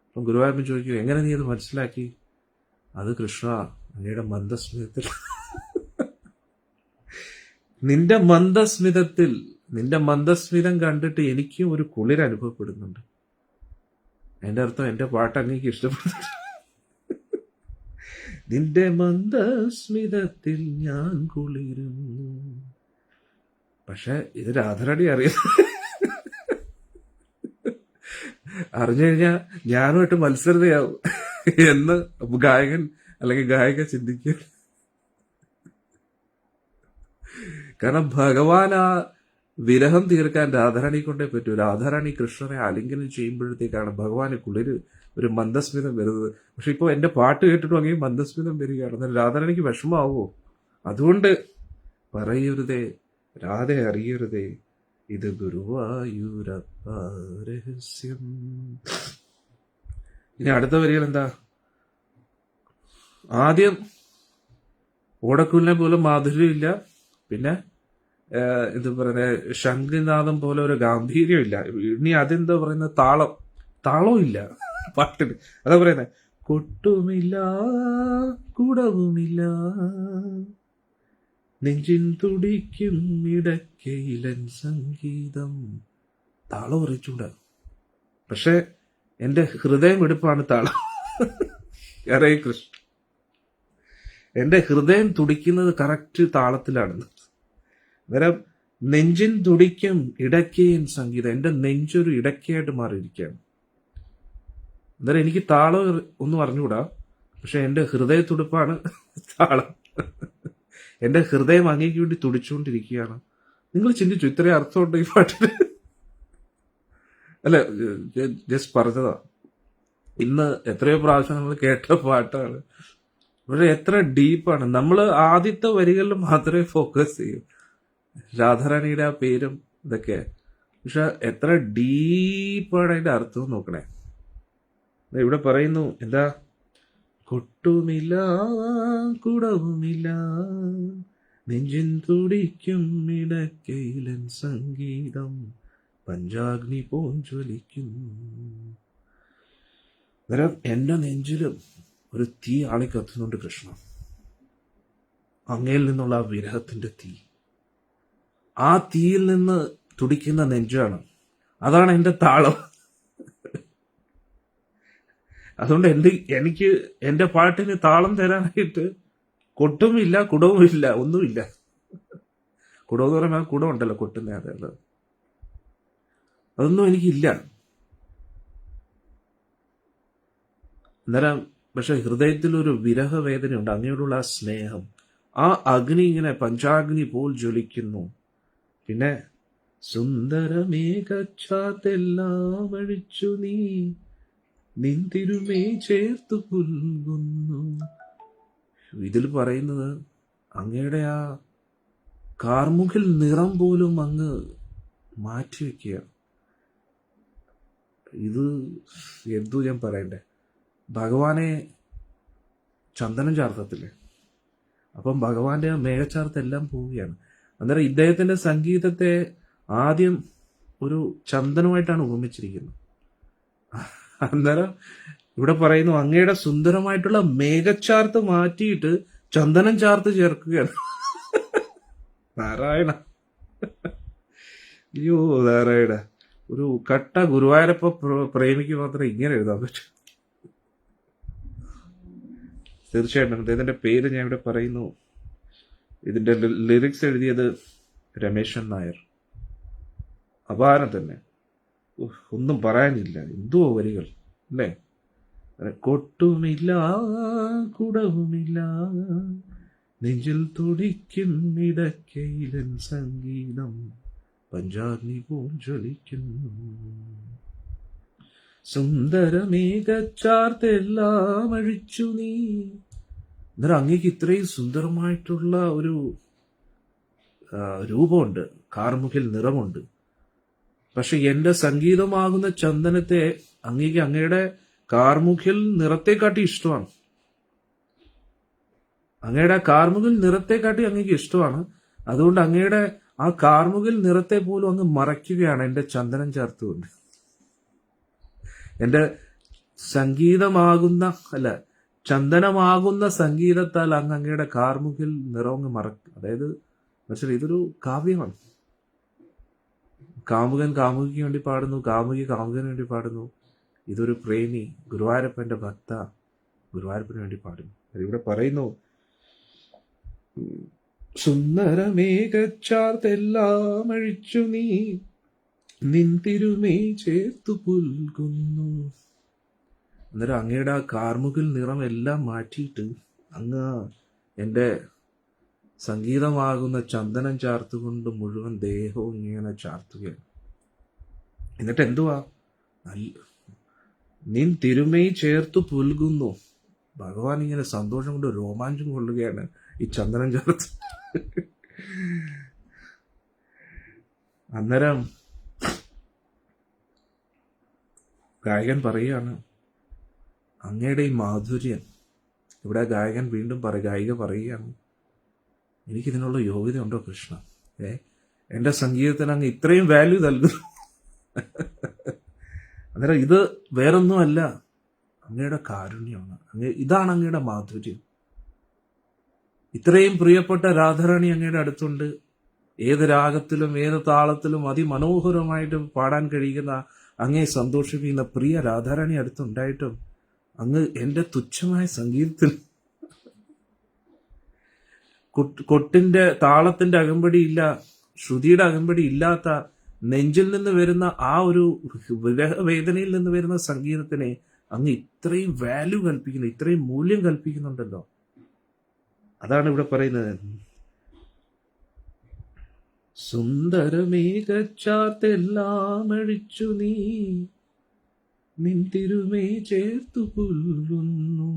Speaker 1: അപ്പം ഗുരുവായൂരപ്പൻ ചോദിക്കും, എങ്ങനെ നീ അത് മനസ്സിലാക്കി? അത് കൃഷ്ണ, അങ്ങയുടെ മന്ദസ്മിതത്തിൽ. നിന്റെ മന്ദസ്മിതം കണ്ടിട്ട് എനിക്കും ഒരു കുളിർ അനുഭവപ്പെടുന്നുണ്ട്. അതിന്റെ അർത്ഥം എന്റെ പാട്ട് അങ്ങേക്ക് ഇഷ്ടപ്പെടുന്നു. നിന്റെ മന്ദസ്മിതത്തിൽ ഞാൻ കുളിരുന്നു. പക്ഷെ ഇത് രാധനടി അറിഞ്ഞു കഴിഞ്ഞാൽ ഞാനുമായിട്ട് മത്സരതയാവും എന്ന് ഗായകൻ അല്ലെങ്കിൽ ഗായിക ചിന്തിക്കുക. കാരണം ഭഗവാൻ ആ വിരഹം തീർക്കാൻ രാധാറാണി കൊണ്ടേ പറ്റൂ. രാധാറാണി കൃഷ്ണനെ ആലിംഗനം ചെയ്യുമ്പോഴത്തേക്കാണ് ഭഗവാന് കുളിര്, ഒരു മന്ദസ്മിതം വരുന്നത്. പക്ഷെ ഇപ്പോൾ എന്റെ പാട്ട് കേട്ടിട്ടും അങ്ങനെ മന്ദസ്മിതം വരികയാണ്. എന്നാൽ രാധാറാണിക്ക് വിഷമാവോ? അതുകൊണ്ട് പറയരുതേ രാധെ അറിയരുതേ ഇത് ഗുരുവായൂരപ്പ രഹസ്യം. ഇനി അടുത്ത വരികൾ എന്താ? ആദ്യം ഓടക്കുലിനെ പോലും മാധുര്യമില്ല, പിന്നെ ഇത് പറയുന്ന ശംഖിനാഥം പോലെ ഒരു ഗാംഭീര്യമില്ല. ഇനി അതെന്താ പറയുന്ന താളവും ഇല്ല പാട്ടിന്. അതാ പറയുന്നത്, കൊട്ടുമില്ല കുടവുമില്ല നെഞ്ചിൻ തുടിക്കും ഇടക്കയിലൻ സംഗീതം. താളം അറിയിച്ചൂടാ, പക്ഷെ എന്റെ ഹൃദയം എടുപ്പാണ് താളം. ഹരേ കൃഷ്ണ. എന്റെ ഹൃദയം തുടിക്കുന്നത് കറക്റ്റ് താളത്തിലാണ്. അന്നേരം നെഞ്ചിൻ തുടിക്കും ഇടയ്ക്കയും സംഗീതം. എന്റെ നെഞ്ചൊരു ഇടയ്ക്കായിട്ട് മാറിയിരിക്കുകയാണ്. അന്നേരം എനിക്ക് താളം ഒന്നും അറിഞ്ഞുകൂടാ, പക്ഷെ എന്റെ ഹൃദയത്തുടിപ്പാണ് താളം. എന്റെ ഹൃദയം അങ്ങേക്ക് വേണ്ടി തുടിച്ചുകൊണ്ടിരിക്കുകയാണ്. നിങ്ങൾ ചിന്തിച്ചു ഇത്രയും അർത്ഥമുണ്ട് ഈ പാട്ടിന്? അല്ല, ജസ്റ്റ് പറഞ്ഞതാ. ഇന്ന് എത്രയോ പ്രാവശ്യം നമ്മൾ കേട്ട പാട്ടാണ്, പക്ഷെ എത്ര ഡീപ്പാണ്. നമ്മൾ ആദ്യത്തെ വരികളിൽ മാത്രമേ ഫോക്കസ് ചെയ്യൂ, രാധാറാണിയുടെ ആ പേരും ഇതൊക്കെ. പക്ഷെ എത്ര ഡീപ്പാണ് അതിന്റെ അർത്ഥം നോക്കണേ. ഇവിടെ പറയുന്നു എന്താ? കൊട്ടുമില്ല കുടവുമില്ല നെഞ്ചിൻ തുടിക്കും ഇടക്കയിലൻ സംഗീതം പഞ്ചാഗ്നി പോഞ്ചൊലിക്കുന്നു. അന്നേരം എന്റെ നെഞ്ചിലും ഒരു തീ ആളിക്കത്തുന്നുണ്ട് കൃഷ്ണ. അങ്ങയിൽ നിന്നുള്ള ആ വിരഹത്തിന്റെ തീ, ആ തീയിൽ നിന്ന് തുടിക്കുന്ന നെഞ്ചാണ്. അതാണ് എന്റെ താളം. അതുകൊണ്ട് എനിക്ക് എന്റെ പാട്ടിന് താളം തരാനായിട്ട് കൊട്ടുമില്ല കുടവുമില്ല ഒന്നുമില്ല. കുടം എന്ന് പറയുമ്പോൾ കുടം ഉണ്ടല്ലോ, കൊട്ടുന്ന അതല്ല, അതൊന്നും എനിക്കില്ല. അന്നേരം പക്ഷെ ഹൃദയത്തിൽ ഒരു വിരഹവേദനയുണ്ട്, അങ്ങയോടുള്ള ആ സ്നേഹം. ആ അഗ്നി ഇങ്ങനെ പഞ്ചാഗ്നി പോൽ ജ്വലിക്കുന്നു. പിന്നെ സുന്ദരമേഘച്ചാത്തെല്ലാം അഴിച്ചു നീ നിന്തിരുമേ ചേർത്തു പുൽകുന്നു. ഇതിൽ പറയുന്നത് അങ്ങയുടെ ആ കാർമുകിൽ നിറം പോലും അങ്ങ് മാറ്റിവെക്കുക. ഇത് എന്തു ഞാൻ പറയണ്ടേ? ഭഗവാനെ ചന്ദനം ചാർത്തത്തില്ലേ, അപ്പം ഭഗവാന്റെ ആ മേഘച്ചാർത്തെല്ലാം പോവുകയാണ്. അന്നേരം ഇദ്ദേഹത്തിന്റെ സംഗീതത്തെ ആദ്യം ഒരു ചന്ദനമായിട്ടാണ് ഉപമിച്ചിരിക്കുന്നത്. അന്നേരം ഇവിടെ പറയുന്നു അങ്ങയുടെ സുന്ദരമായിട്ടുള്ള മേഘച്ചാർത്ത് മാറ്റിയിട്ട് ചന്ദനം ചാർത്ത് ചേർക്കുകയാണ്. നാരായണ, അയ്യോ നാരായണ. ഒരു കട്ട ഗുരുവായൂരപ്പ പ്രേമിക്ക് മാത്രമേ ഇങ്ങനെ എഴുതാൻ പറ്റൂ. തീർച്ചയായിട്ടും അദ്ദേഹത്തിന്റെ പേര് ഞാൻ ഇവിടെ പറയുന്നു. ഇതിന്റെ ലിറിക്സ് എഴുതിയത് രമേശൻ നായർ. അപാരം തന്നെ, ഒന്നും പറയാനില്ല. എന്തുവോ വരികൾ അല്ലേ? കൊട്ടുമില്ല കുടവുമില്ല നെഞ്ചിൽ തുടിക്കും ഇടക്കയിലൻ സംഗീതം പഞ്ചാഗ്നി പോൽ ജ്വലിക്കുന്നു. സുന്ദരമേഘച്ചാർത്തെല്ലാം അഴിച്ചു നീ. അന്നേരം അങ്ങേക്ക് ഇത്രയും സുന്ദരമായിട്ടുള്ള ഒരു രൂപമുണ്ട്, കാർമുകിൽ നിറമുണ്ട്. പക്ഷെ എന്റെ സംഗീതമാകുന്ന ചന്ദനത്തെ അങ്ങേക്ക് അങ്ങയുടെ കാർമുകിൽ നിറത്തെക്കാട്ടി ഇഷ്ടമാണ്. അങ്ങയുടെ കാർമുകിൽ നിറത്തെക്കാട്ടി അങ്ങേക്ക് ഇഷ്ടമാണ്. അതുകൊണ്ട് അങ്ങയുടെ ആ കാർമുകിൽ നിറത്തെ പോലും അങ്ങ് മറയ്ക്കുകയാണ് എന്റെ ചന്ദനം ചേർത്തുകൊണ്ട്. എന്റെ സംഗീതമാകുന്ന ചന്ദനമാകുന്ന സംഗീതത്താൽ അങ്ങയുടെ കാർമുകിൽ നിറവങ്ങ് മറക്കും. അതായത് ഇതൊരു കാവ്യമാണ്. കാമുകൻ കാമുകിക്ക് വേണ്ടി പാടുന്നു, കാമുകി കാമുകന് വേണ്ടി പാടുന്നു. ഇതൊരു പ്രേമി, ഗുരുവായൂരപ്പന്റെ ഭക്ത ഗുരുവായൂരപ്പന് വേണ്ടി പാടുന്നു. ഇവിടെ പറയുന്നു, സുന്ദരമേഘച്ചാർത്തെല്ലാം അഴിച്ചു നീ നിൻ തിരുമേ ചേർത്തു പുൽകുന്നു. അന്നേരം അങ്ങയുടെ ആ കാർമുകിൽ നിറം എല്ലാം മാറ്റിയിട്ട് അങ്ങ് എന്റെ സംഗീതമാകുന്ന ചന്ദനം ചാർത്തുകൊണ്ട് മുഴുവൻ ദേഹവും ഇങ്ങനെ ചാർത്തുകയാണ്. എന്നിട്ട് എന്തുവാ? നിൻ തിരുമൈ ചേർത്തു പുൽകുന്നു. ഭഗവാൻ ഇങ്ങനെ സന്തോഷം കൊണ്ട് രോമാഞ്ചം കൊള്ളുകയാണ് ഈ ചന്ദനം ചേർത്ത്. അന്നേരം ഗായകൻ പറയുകയാണ്, അങ്ങയുടെ ഈ മാധുര്യം, ഇവിടെ ഗായകൻ വീണ്ടും ഗായിക പറയുകയാണ്, എനിക്കിതിനുള്ള യോഗ്യത ഉണ്ടോ കൃഷ്ണ? എൻ്റെ സംഗീതത്തിന് അങ്ങ് ഇത്രയും വാല്യൂ നൽകുന്നു. അന്നേരം ഇത് വേറൊന്നുമല്ല, അങ്ങയുടെ കാരുണ്യമാണ്. ഇതാണ് അങ്ങയുടെ മാധുര്യം. ഇത്രയും പ്രിയപ്പെട്ട രാധാറാണി അങ്ങയുടെ അടുത്തുണ്ട്. ഏത് രാഗത്തിലും ഏത് താളത്തിലും അതിമനോഹരമായിട്ട് പാടാൻ കഴിയുന്ന, അങ്ങേ സന്തോഷിപ്പിക്കുന്ന പ്രിയ രാധാറാണി അടുത്തുണ്ടായിട്ടും അങ്ങ് എൻ്റെ തുച്ഛമായ സംഗീതത്തിൽ കൊട്ടിന്റെ താളത്തിന്റെ അകമ്പടി ഇല്ല, ശ്രുതിയുടെ അകമ്പടി ഇല്ലാത്ത, നെഞ്ചിൽ നിന്ന് വരുന്ന ആ ഒരു വിരഹവേദനയിൽ നിന്ന് വരുന്ന സംഗീതത്തിനെ അങ്ങ് ഇത്രയും വാല്യൂ കൽപ്പിക്കുന്നു, ഇത്രയും മൂല്യം കൽപ്പിക്കുന്നുണ്ടല്ലോ. അതാണ് ഇവിടെ പറയുന്നത്. സുന്ദരമേഘച്ചാർത്തെല്ലാം അഴിച്ചു നീ നിൻ തിരുമേ ചേർത്തു പുല്ലുന്നു,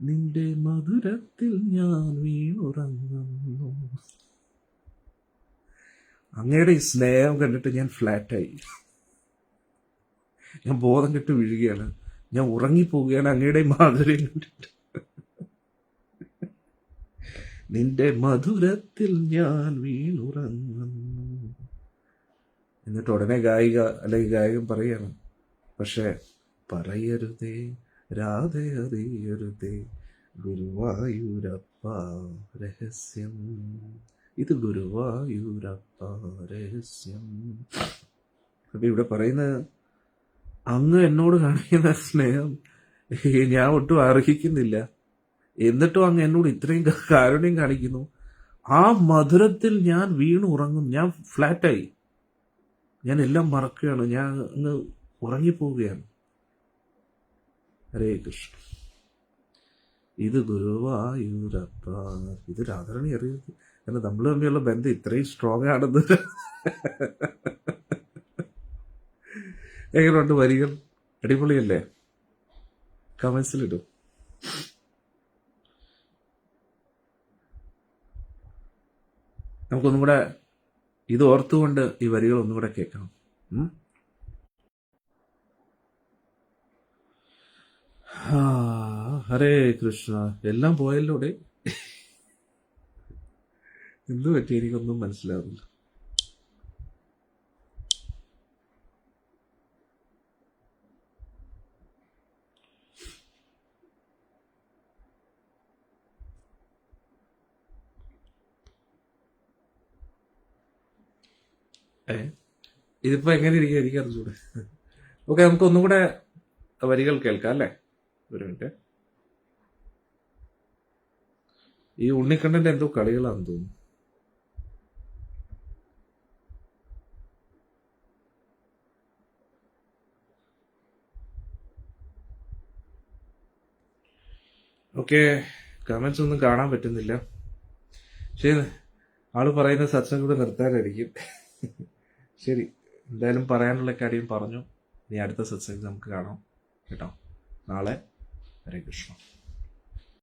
Speaker 1: നിന്റെ മധുരത്തിൽ ഞാൻ വീണുറങ്ങുന്നു. അങ്ങയുടെ ഈ സ്നേഹം കണ്ടിട്ട് ഞാൻ ഫ്ലാറ്റായി, ഞാൻ ബോധം കെട്ട് വീഴുകയാണ്, ഞാൻ ഉറങ്ങിപ്പോവുകയാണ് അങ്ങയുടെ മാധുര്യം കണ്ടിട്ട്. നിന്റെ മധുരത്തിൽ ഞാൻ വീണുറങ്ങുന്നു. എന്നിട്ട് ഉടനെ ഗായിക അല്ലെങ്കിൽ ഗായകൻ പറയാണ്, പക്ഷെ പറയരുതേ രാധേ അറിയരുതേ ഗുരുവായൂരപ്പ രഹസ്യം, ഇത് ഗുരുവായൂരപ്പ രഹസ്യം. അപ്പൊ ഇവിടെ പറയുന്നത്, അങ്ങ് എന്നോട് കാണിക്കുന്ന സ്നേഹം ഞാൻ ഒട്ടും അർഹിക്കുന്നില്ല, എന്നിട്ടും അങ്ങ് എന്നോട് ഇത്രയും കാരുണ്യം കാണിക്കുന്നു. ആ മധുരത്തിൽ ഞാൻ വീണ് ഉറങ്ങും, ഞാൻ ഫ്ലാറ്റായി, ഞാൻ എല്ലാം മറക്കുകയാണ്, ഞാൻ അങ്ങ് ഉറങ്ങിപ്പോവുകയാണ്. ഹരേ കൃഷ്ണ. ഇത് ഗുരുവായൂരപ്പ. ഇത് രാധാറാണി അറിയരുത്, കാരണം നമ്മൾ തമ്മിലുള്ള ബന്ധം ഇത്രയും സ്ട്രോങ് ആണെന്ന്. എങ്ങനെയുണ്ട് വരികൾ? അടിപൊളിയല്ലേ? കമന്റ്സിലിടും. നമുക്കൊന്നും കൂടെ ഇത് ഓർത്തുകൊണ്ട് ഈ വരികൾ ഒന്നും കൂടെ കേൾക്കണം. ഹരേ കൃഷ്ണ. എല്ലാം പോയല്ലോടെ. എന്തു പറ്റി എനിക്കൊന്നും മനസ്സിലാവില്ല. ഇതിപ്പോ എങ്ങനെ ഇരിക്കുക എനിക്ക് അറിഞ്ഞൂടെ. ഓക്കെ, നമുക്ക് ഒന്നും കൂടെ വരികൾ കേൾക്കാം അല്ലേ? ഒരു മിനിറ്റ്. ഈ ഉണ്ണിക്കണ്ണന്റെ എന്തോ കളികളാണെന്ന് തോന്നുന്നു. ഓക്കെ, കമന്റ്സ് ഒന്നും കാണാൻ പറ്റുന്നില്ല. ശരി, ആള് പറയുന്ന സത്സംഗം കൂടെ നിർത്താനായിരിക്കും. ശരി, എന്തായാലും പറയാനുള്ള കാര്യം പറഞ്ഞു. ഇനി അടുത്ത സത്സംഗം നമുക്ക് കാണാം കേട്ടോ. നാളെ. ഹരേ കൃഷ്ണ.